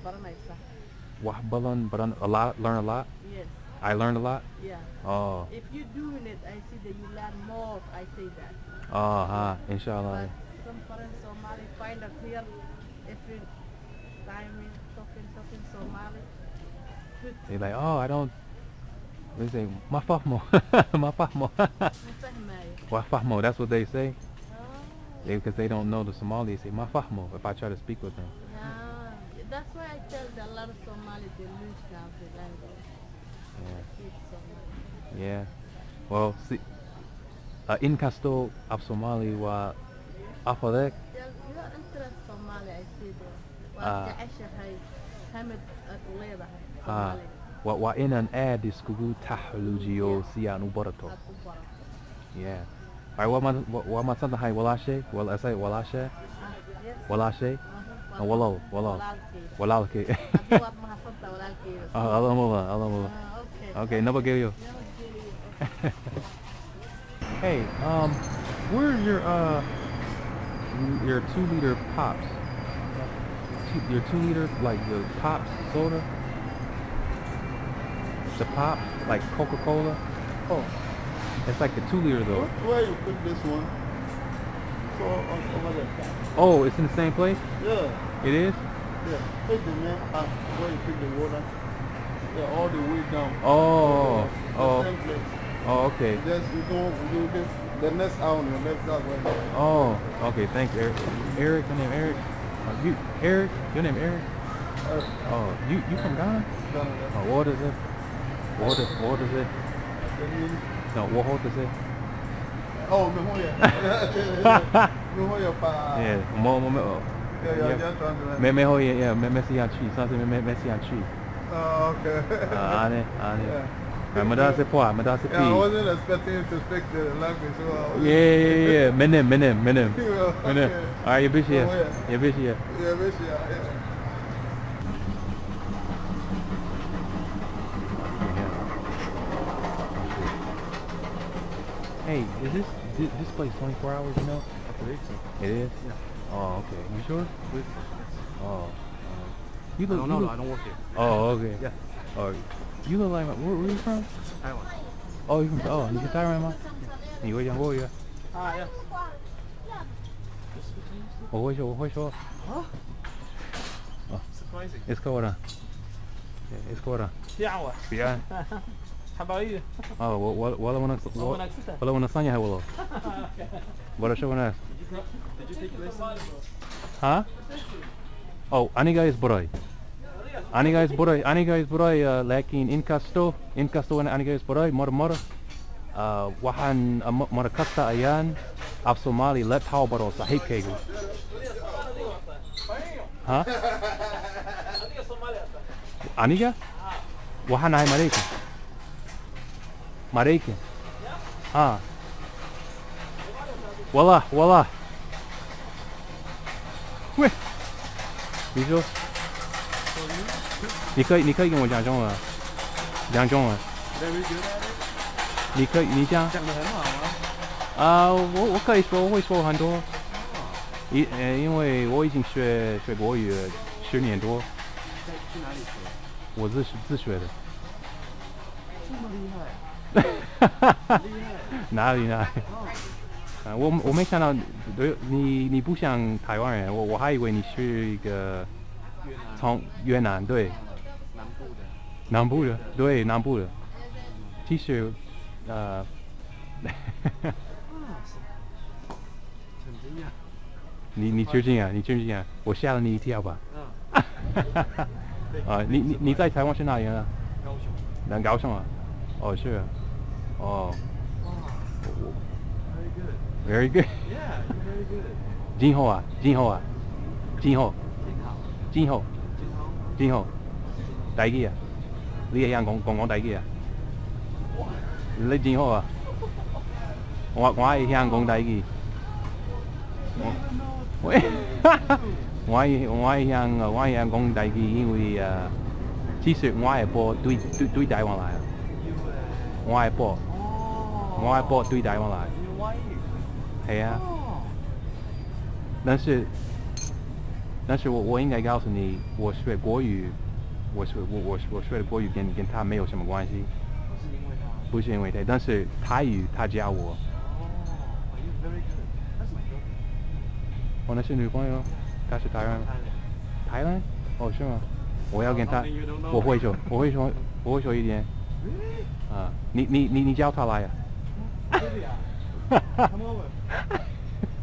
Speaker 8: baranaysa
Speaker 2: wax badan learn a lot
Speaker 8: yes
Speaker 2: I learned a lot
Speaker 8: yeah
Speaker 2: oh
Speaker 8: if you doing it I see that you learn more I say that
Speaker 2: inshallah
Speaker 8: but some foreign Somali find out here every time we talking Somali
Speaker 2: they like oh I don't they say ma fahmo that's what they say because they don't know the Somali they say ma fahmo if I try to speak with them
Speaker 8: yeah that's why I tell that a lot of Somali they lose now the language
Speaker 2: yeah well see in casto af Somali waa afadek
Speaker 8: you are interested Somali I see there waa jeceshahay hamad aad u leedahay Somali
Speaker 2: waa inaan aad iskugu taxaluujiyo si aan u barato yeah waa mahadsan tahay walaashay walaalkay
Speaker 8: walaalkay waad mahadsantahay Alligator.
Speaker 2: alam mo ba?
Speaker 8: Okay.
Speaker 2: Okay, nabagalyo. Hey, where's your 2-liter pops? Your 2-liter, like the pops soda? The pop, like Coca-Cola?
Speaker 5: Oh,
Speaker 2: It's like the 2-liter though.
Speaker 5: where you put this one? So over there.
Speaker 2: Oh, it's in the same place?
Speaker 5: Yeah,
Speaker 2: It is?
Speaker 5: yeah. Take the man where you put the water. Yeah, all the way down.
Speaker 2: Oh,
Speaker 5: The
Speaker 2: oh,
Speaker 5: same place.
Speaker 2: oh, okay.
Speaker 5: Just you go do this. The next hour, the next hour. Right there.
Speaker 2: Oh, okay. Thanks, Eric. Eric, your name Eric. Eric, your name Eric. Oh, you from Ghana? Oh, what is it? What is it? No, what is it?
Speaker 5: Oh, Mehoya. Mehoya pa.
Speaker 2: Yeah,
Speaker 5: Yeah, just trying to.
Speaker 2: mejor yeah, Messi a chi, something Messi a chi.
Speaker 5: Oh, okay.
Speaker 2: Ane.
Speaker 5: Yeah.
Speaker 2: Madase poa, madase
Speaker 5: Yeah, I
Speaker 2: pi.
Speaker 5: wasn't expecting you to speak the language. So I was
Speaker 2: Yeah. Menem.
Speaker 5: Okay.
Speaker 2: Alright, you busy here.
Speaker 5: Oh, yeah.
Speaker 2: You busy here.
Speaker 5: Yeah, basically, yeah.
Speaker 2: Hey, is this place 24 hours, you know?
Speaker 5: I believe so.
Speaker 2: It is?
Speaker 5: Yeah.
Speaker 2: Oh, okay. You sure? Oh. You
Speaker 5: I
Speaker 2: look,
Speaker 5: don't
Speaker 2: you
Speaker 5: know,
Speaker 2: look,
Speaker 5: I don't work here.
Speaker 2: Oh, okay.
Speaker 5: Yeah.
Speaker 2: Oh, you look like, where are you from?
Speaker 5: Taiwan.
Speaker 2: Oh, you from, oh, you from Taiwan 吗？你会讲国语啊？
Speaker 5: Yeah.
Speaker 2: 我会说。
Speaker 5: Surprising.
Speaker 2: It's cold. It's cold.
Speaker 5: Yeah, what?
Speaker 2: Yeah.
Speaker 5: How about you?
Speaker 2: Oh, wala wana sanya hawalo. Wala siya wana.
Speaker 5: Did you take lessons?
Speaker 2: Huh? Oh, aniga is boray. Aniga is boray lakin inkasto na aniga is boray mara. Waxaan mara kasta ayaan af Somali let how baro saaxiibkayga. Huh? Aniga? Waxaan ahay Maraykan. Ah. Wallah. Wait. 你说？你可以跟我讲中文。
Speaker 5: Very good at it.
Speaker 2: 你讲。
Speaker 5: 讲得很好啊。
Speaker 2: 我可以说，我会说很多。因为我已经学国语10年多。
Speaker 5: 去哪里学？
Speaker 2: 我自学的。
Speaker 5: 这么厉害。
Speaker 2: 哪里？我没想到你不像台湾人，我还以为你是一个从越南对南部的对南部的，其实
Speaker 5: 很惊讶。
Speaker 2: 你真惊讶，我吓了你一跳吧？你在台湾是哪里人啊？高雄啊？哦是啊。哦。Very good.
Speaker 5: Yeah, you're very good.
Speaker 2: 今後，第幾啊？你係講第幾啊？你今後啊？我係香港第幾？我係香港第幾？因為其實我係播對台灣來啊。我係播對台灣來。係啊。但是我应该告诉你，我学国语，我学的国语跟他没有什么关系。不是因为他，但是台语他教我。我那是女朋友，她是台湾。台湾？哦，是吗？我要跟她，我会说一点。啊，你叫她来呀。
Speaker 5: Come over.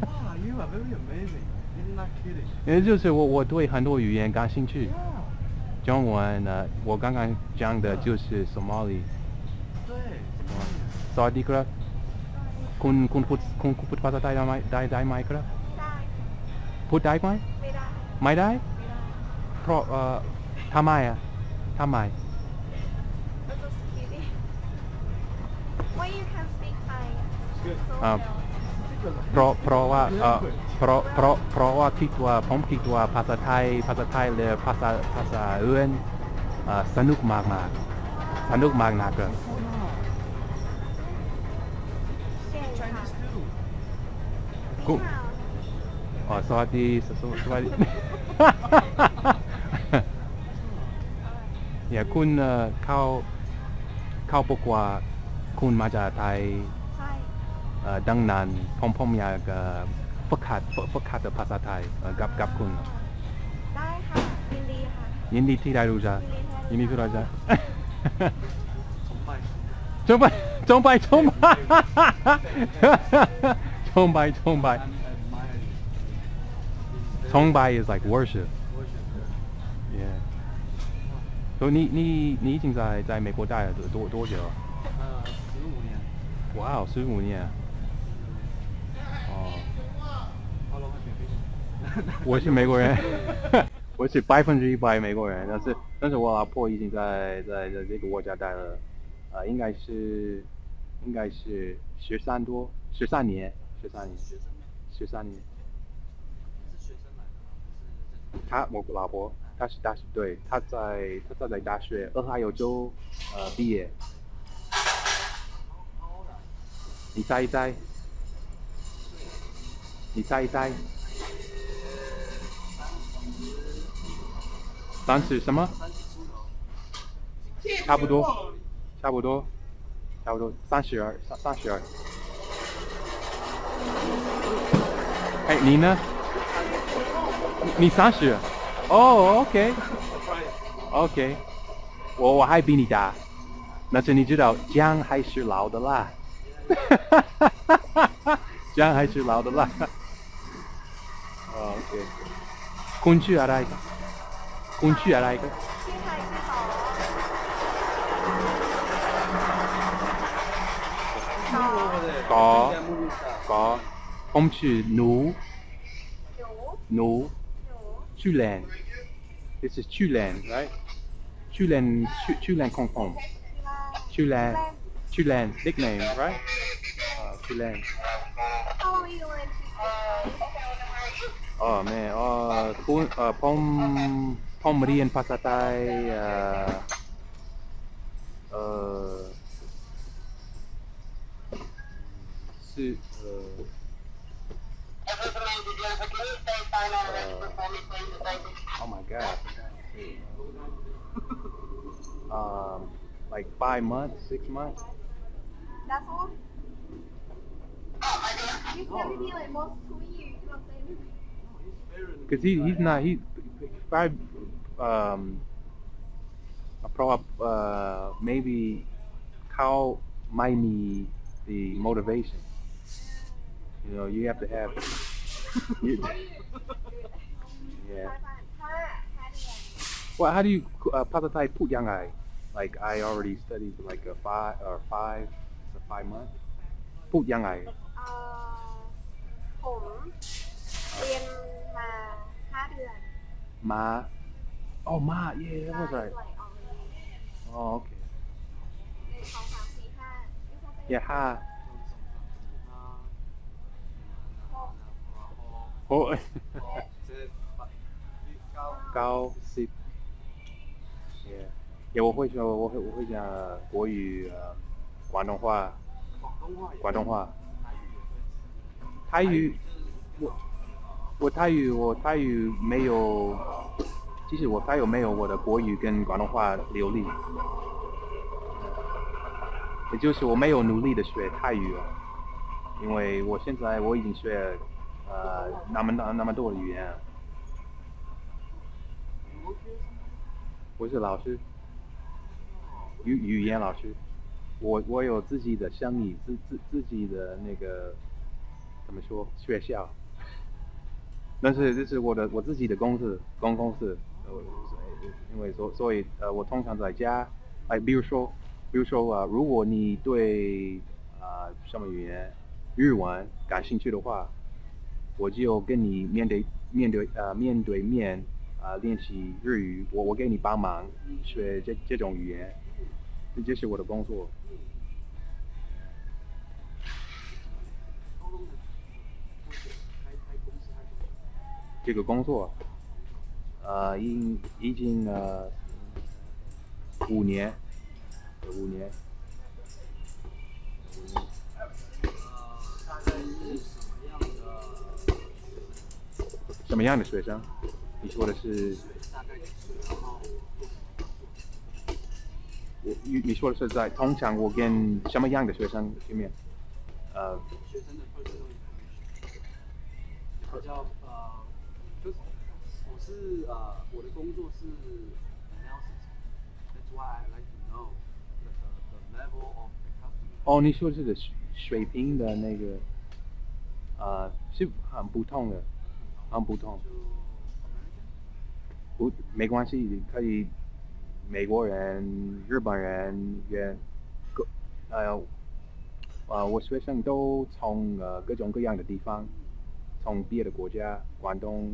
Speaker 5: Wow, you are very amazing. You're not kidding.
Speaker 2: 也就是我对很多语言感兴趣。中文呢，我刚刚讲的就是 Somali。
Speaker 5: 对。
Speaker 2: สวัสดีครับคุณพูดภาษาไทยได้ไหมครับพูดได้ไหมไม่ได้เพราะทำไม
Speaker 9: That's so scary. Why you can't speak Thai? So
Speaker 2: เพราะว่าคิดว่าผมคิดว่าภาษาไทยหรือภาษาอื่น สนุกมากสนุกมากนะครับ
Speaker 9: เก่งค่ะ
Speaker 2: กุ
Speaker 9: นี่ค่ะ
Speaker 2: สวัสดีสวัสดี เนี่ยคุณเข้าประกวดคุณมาจากไทย
Speaker 9: ใช่
Speaker 2: ดังนั้นผมอยากฝึกหัดภาษาไทยกับคุณ
Speaker 9: ได้ค่ะยินดีค่ะ
Speaker 2: ยินดีที่ได้รู้จัก ยินดีที่รู้จัก จงไปis like worship. Yeah. 所以你已经在美国待了多久？15年。哇，15年。哦。我是美国人，我是100%美国人，但是我老婆已经在这个国家待了，应该是13年。我老婆她是大学，对，她在大学俄亥俄州毕业。你猜一猜？30什么？差不多32。哎，你呢？你30？哦 ，OK，我还比你大，但是你知道姜还是老的辣，姜还是老的辣。OK， คุณชื่ออะไรครับคุณชื่ออะไรครับ
Speaker 9: ชื่อไทยชื่อต่อ
Speaker 2: กอผมชื่อหนู
Speaker 9: หนู
Speaker 2: ชื่อแลน This is ชื่อแลน right ชื่อแลนของผมชื่อแลน nickname right ชื่อแลน
Speaker 9: How long you learn to speak?
Speaker 2: แม่ผมเรียนภาษาไทยoh my god like 5 months 6 months
Speaker 9: That's all? You sound me like most 2 years, you know what I'm saying?
Speaker 2: because he's not maybe เขาไม่มี the motivation you know you have to have yeah well how do you ภาษาไทยพูดยังไง like I already studied like a 5 months พูดยังไง
Speaker 9: ผมเรียนมา5 เดือน
Speaker 2: Ma. Oh, Ma. Yeah, that was right. Oh, okay.
Speaker 9: 1 2 3 4 5
Speaker 2: Yeah, ha. Oh. 90. Yeah. Yeah, 我会讲国语、广东话。台语，我台语没有，其实我台语没有我的国语跟广东话流利，也就是我没有努力的学泰语哦，因为我现在已经学那么多的语言，我是老师，语言老师，我有自己的生意，自己的那个怎么说学校。但是这是我自己的公司，因为所以我通常在家，比如说如果你对什么语言日文感兴趣的话，我就跟你面对面练习日语，我给你帮忙学这种语言，这是我的工作。这个工作，已经5年，有5年。
Speaker 5: 大概是
Speaker 2: 什么样的学生？你说的是？
Speaker 5: 大概然后
Speaker 2: 你说的是在通常我跟什么样的学生见面？
Speaker 5: 学生的 personal information， 比较就是我的工作是 analysis，that's why I like to know the level of the customer。
Speaker 2: 哦，你说的是水平的那个，是很不同的，很不同。不，没关系，可以美国人、日本人也，我学生都从各种各样的地方，从别的国家，广东、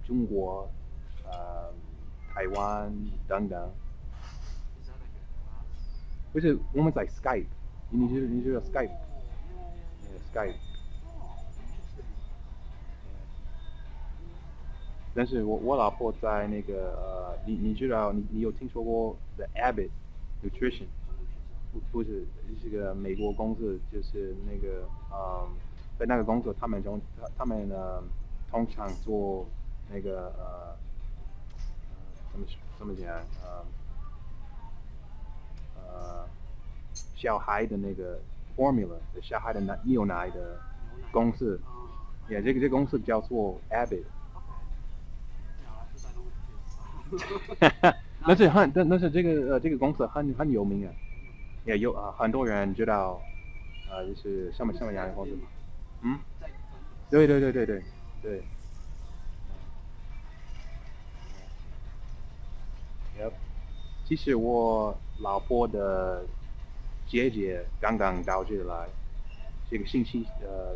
Speaker 2: 中国、台湾等等。不是，我们在 Skype， 你知道 Skype？Skype。但是我老婆在那个你知道你有听说过 The Abbott Nutrition？ 不是，是个美国公司，就是那个在那个公司他们通常做那个怎么讲小孩的那个 formula， 小孩的牛奶的公司，这个公司叫做 Abbott。但是这个公司很有名啊，也有很多人知道，就是什么样的公司？对。其实我老婆的姐姐刚刚到这里来，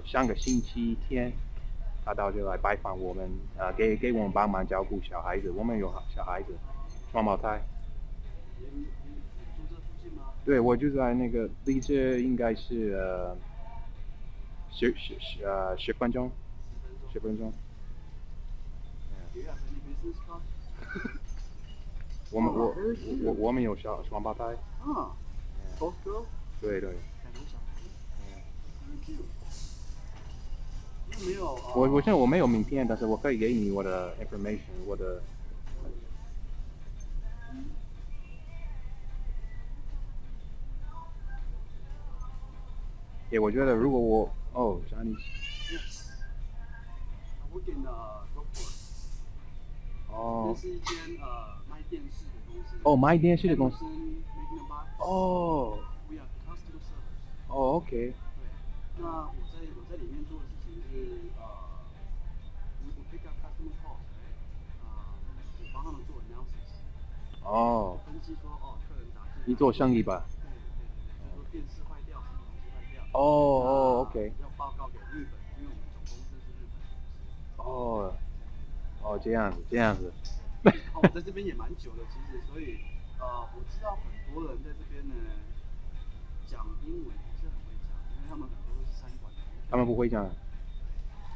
Speaker 2: 上个星期天，她到这里来拜访我们，给我们帮忙照顾小孩子，我们有小孩子，双胞胎。对，我就在那个离这应该是10分钟。我们有双胞胎。对。我现在我没有名片，但是我可以给你我的 information， 我的。我觉得如果Johnny。
Speaker 5: 我点了 GoPro。这是一间卖电视的公司。
Speaker 2: 卖电视的公司。
Speaker 5: We are customer service。
Speaker 2: OK。
Speaker 5: 对，那我在里面做的事情是我 pick up customer calls， 我帮他们做 analysis。分析说客人打进来。
Speaker 2: 你做生意吧？
Speaker 5: 对，就是说电视坏掉，什么东西坏掉。
Speaker 2: OK。
Speaker 5: 要报告给日本，因为我们总公司是日本公司。
Speaker 2: 这样子。
Speaker 5: 我在这边也蛮久的，其实，所以我知道很多人在这边呢讲英文不是很会讲，因为他们很多都是餐馆。
Speaker 2: 他们不会讲。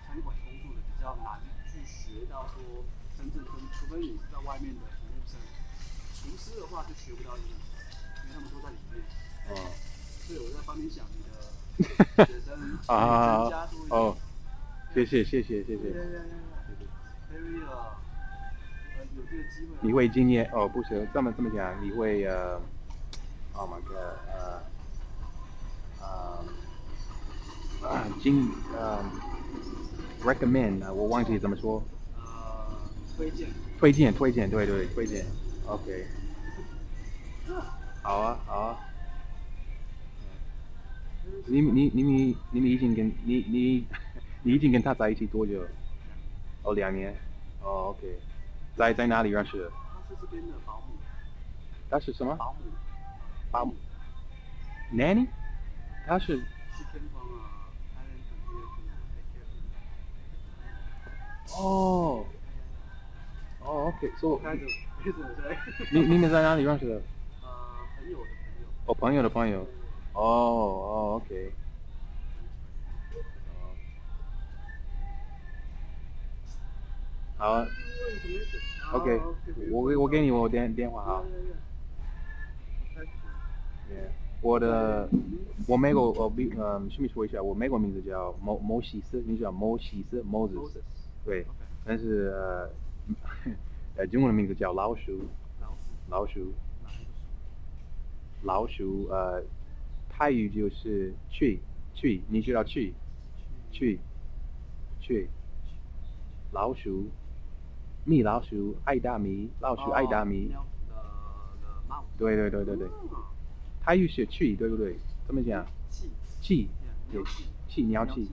Speaker 5: 餐馆工作的比较难去学到说真正，除非你是在外面的服务生，厨师的话就学不到英文，因为他们都在里面。所以我在帮你想你的学生增加多一点。
Speaker 2: 谢谢。
Speaker 5: 有这个机会。
Speaker 2: 你会今年不是这么讲，你会Oh my God，recommend 我忘记怎么说。推荐，对，推荐。OK。好啊。你已经跟他在一起多久？2年。OK。在哪里认识的？
Speaker 5: 他是这边的保姆。
Speaker 2: 他是什么？
Speaker 5: 保姆。
Speaker 2: Nanny？ 他是。
Speaker 5: 是偏方
Speaker 2: OK， so 你们在哪里认识的？
Speaker 5: 朋友的朋
Speaker 2: 友。朋友的朋友。OK。好啊。OK， 我给你我电话哈。我美国顺便说一下，我美国名字叫某西斯，你知道某西斯 Moses， 对，但是中文的名字叫老鼠，泰语就是去，你知道去，老鼠，米老鼠爱大米，老鼠爱大米，对，泰语是去，对不对？怎么讲？气，鸟气。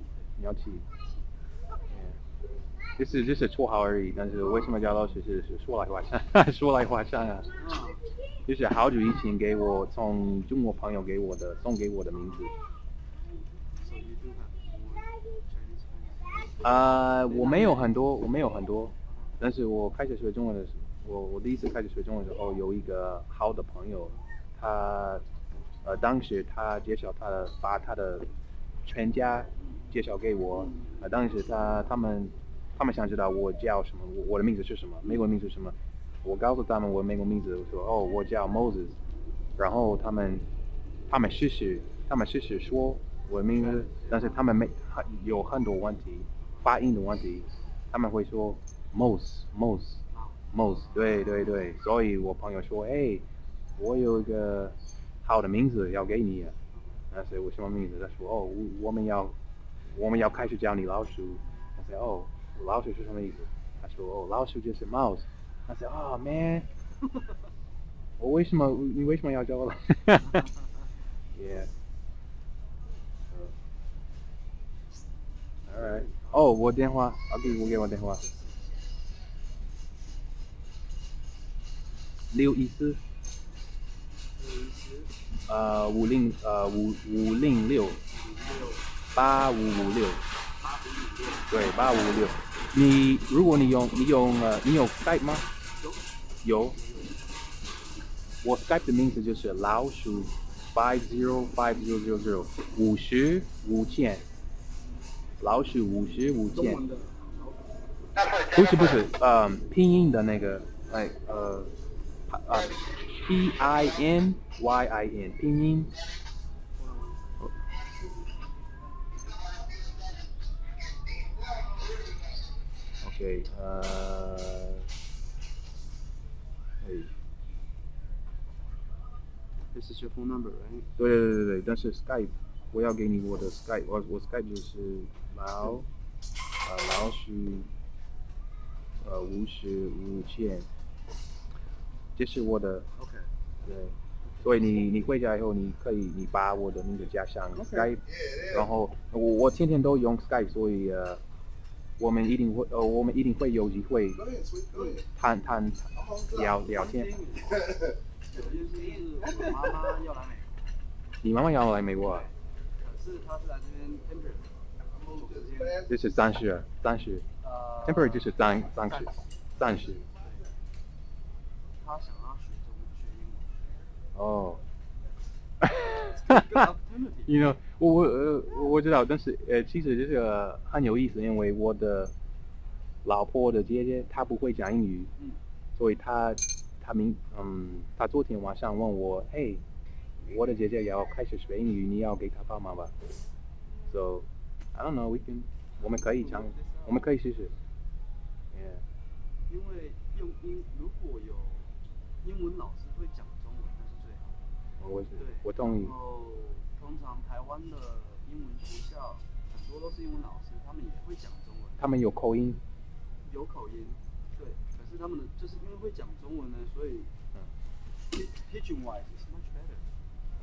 Speaker 2: 这是绰号而已，但是为什么叫老师是说来话长啊。就是好久以前从中国朋友送给我的名字。我没有很多，但是我开始学中文的时候，我第一次开始学中文的时候，有一个好的朋友，他当时他把他的全家介绍给我，当时他们想知道我叫什么，我的名字是什么，美国名字是什么，我告诉他们我美国名字，我说我叫 Moses， 然后他们试试说我的名字，但是他们有很多问题，发音的问题，他们会说 Mose， 对，所以我朋友说，我有一个好的名字要给你啊，那是我什么名字？他说我们要开始叫你老鼠。我说老鼠是什么意思？他说老鼠就是 mouse。他说man， 你为什么要叫我？Yeah。Alright。我电话，我给我电话。614。506。8556。对，8556。如果你有 Skype 吗？有。我 Skype 的名字就是老鼠505000，老鼠505000。不是，拼音的那个PINYIN 拼音。Okay,
Speaker 5: This is your phone number, right?
Speaker 2: 对，但是 Skype 我要给你我的 Skype， 我 Skype 就是老鼠505000，这是我的。
Speaker 5: Okay.
Speaker 2: 对，所以你回家以后，你把我的名字加上 Skype， 然后我天天都用 Skype， 所以我们一定会有机会聊天。
Speaker 5: 我妈妈要来美国。
Speaker 2: 你妈妈要来美国啊？
Speaker 5: 可是她是来这边 temporary。
Speaker 2: 这是暂时。temporary 就是暂时。
Speaker 5: 她想要学
Speaker 2: 英文。我知道，但是其实这个很有意思，因为我的老婆的姐姐她不会讲英语，所以她昨天晚上问我，我的姐姐要开始学英语，你要给她帮忙吧 ？So I don't know， 我们可以试试。
Speaker 5: 因为如果有英文老师会讲中文，那是最好的。
Speaker 2: 我同意。
Speaker 5: 然后通常台湾的英文学校很多都是英文老师，他们也会讲中文。
Speaker 2: 他们有口音。
Speaker 5: 有口音，对。可是他们就是因为会讲中文呢，所以teaching wise is much better。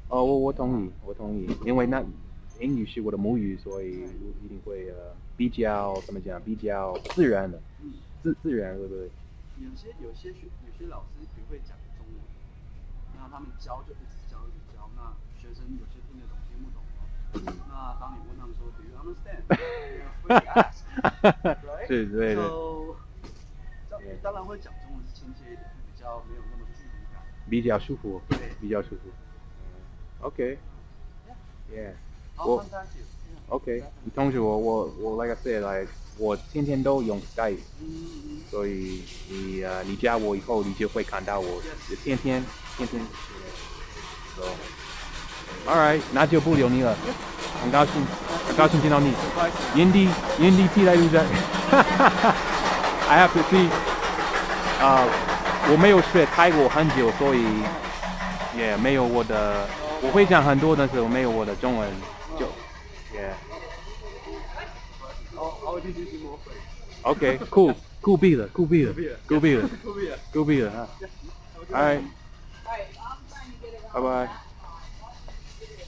Speaker 2: 我同意，因为英语是我的母语，所以一定会比较怎么讲，比较自然的，自然，对不对？
Speaker 5: 有些老师只会讲中文，那他们教就一直教，那学生有些听得懂听不懂。那当你问他们说 Do you understand? What you ask? Right?
Speaker 2: 是，对。
Speaker 5: 当然会讲中文是亲切一点，比较没有那么距离感。
Speaker 2: 比较舒服。
Speaker 5: 对，
Speaker 2: 比较舒服。OK。Yeah。OK， 你通知我 like I said， 我天天都用 Skype， 所以你加我以后，你就会看到我天天。So All right，那就不留你了。很高兴见到你。原地替代录在。I have to see。我没有学泰国很久，所以也没有我的，我会讲很多，但是我没有我的中文，就OK， 酷毙了。All right，拜拜。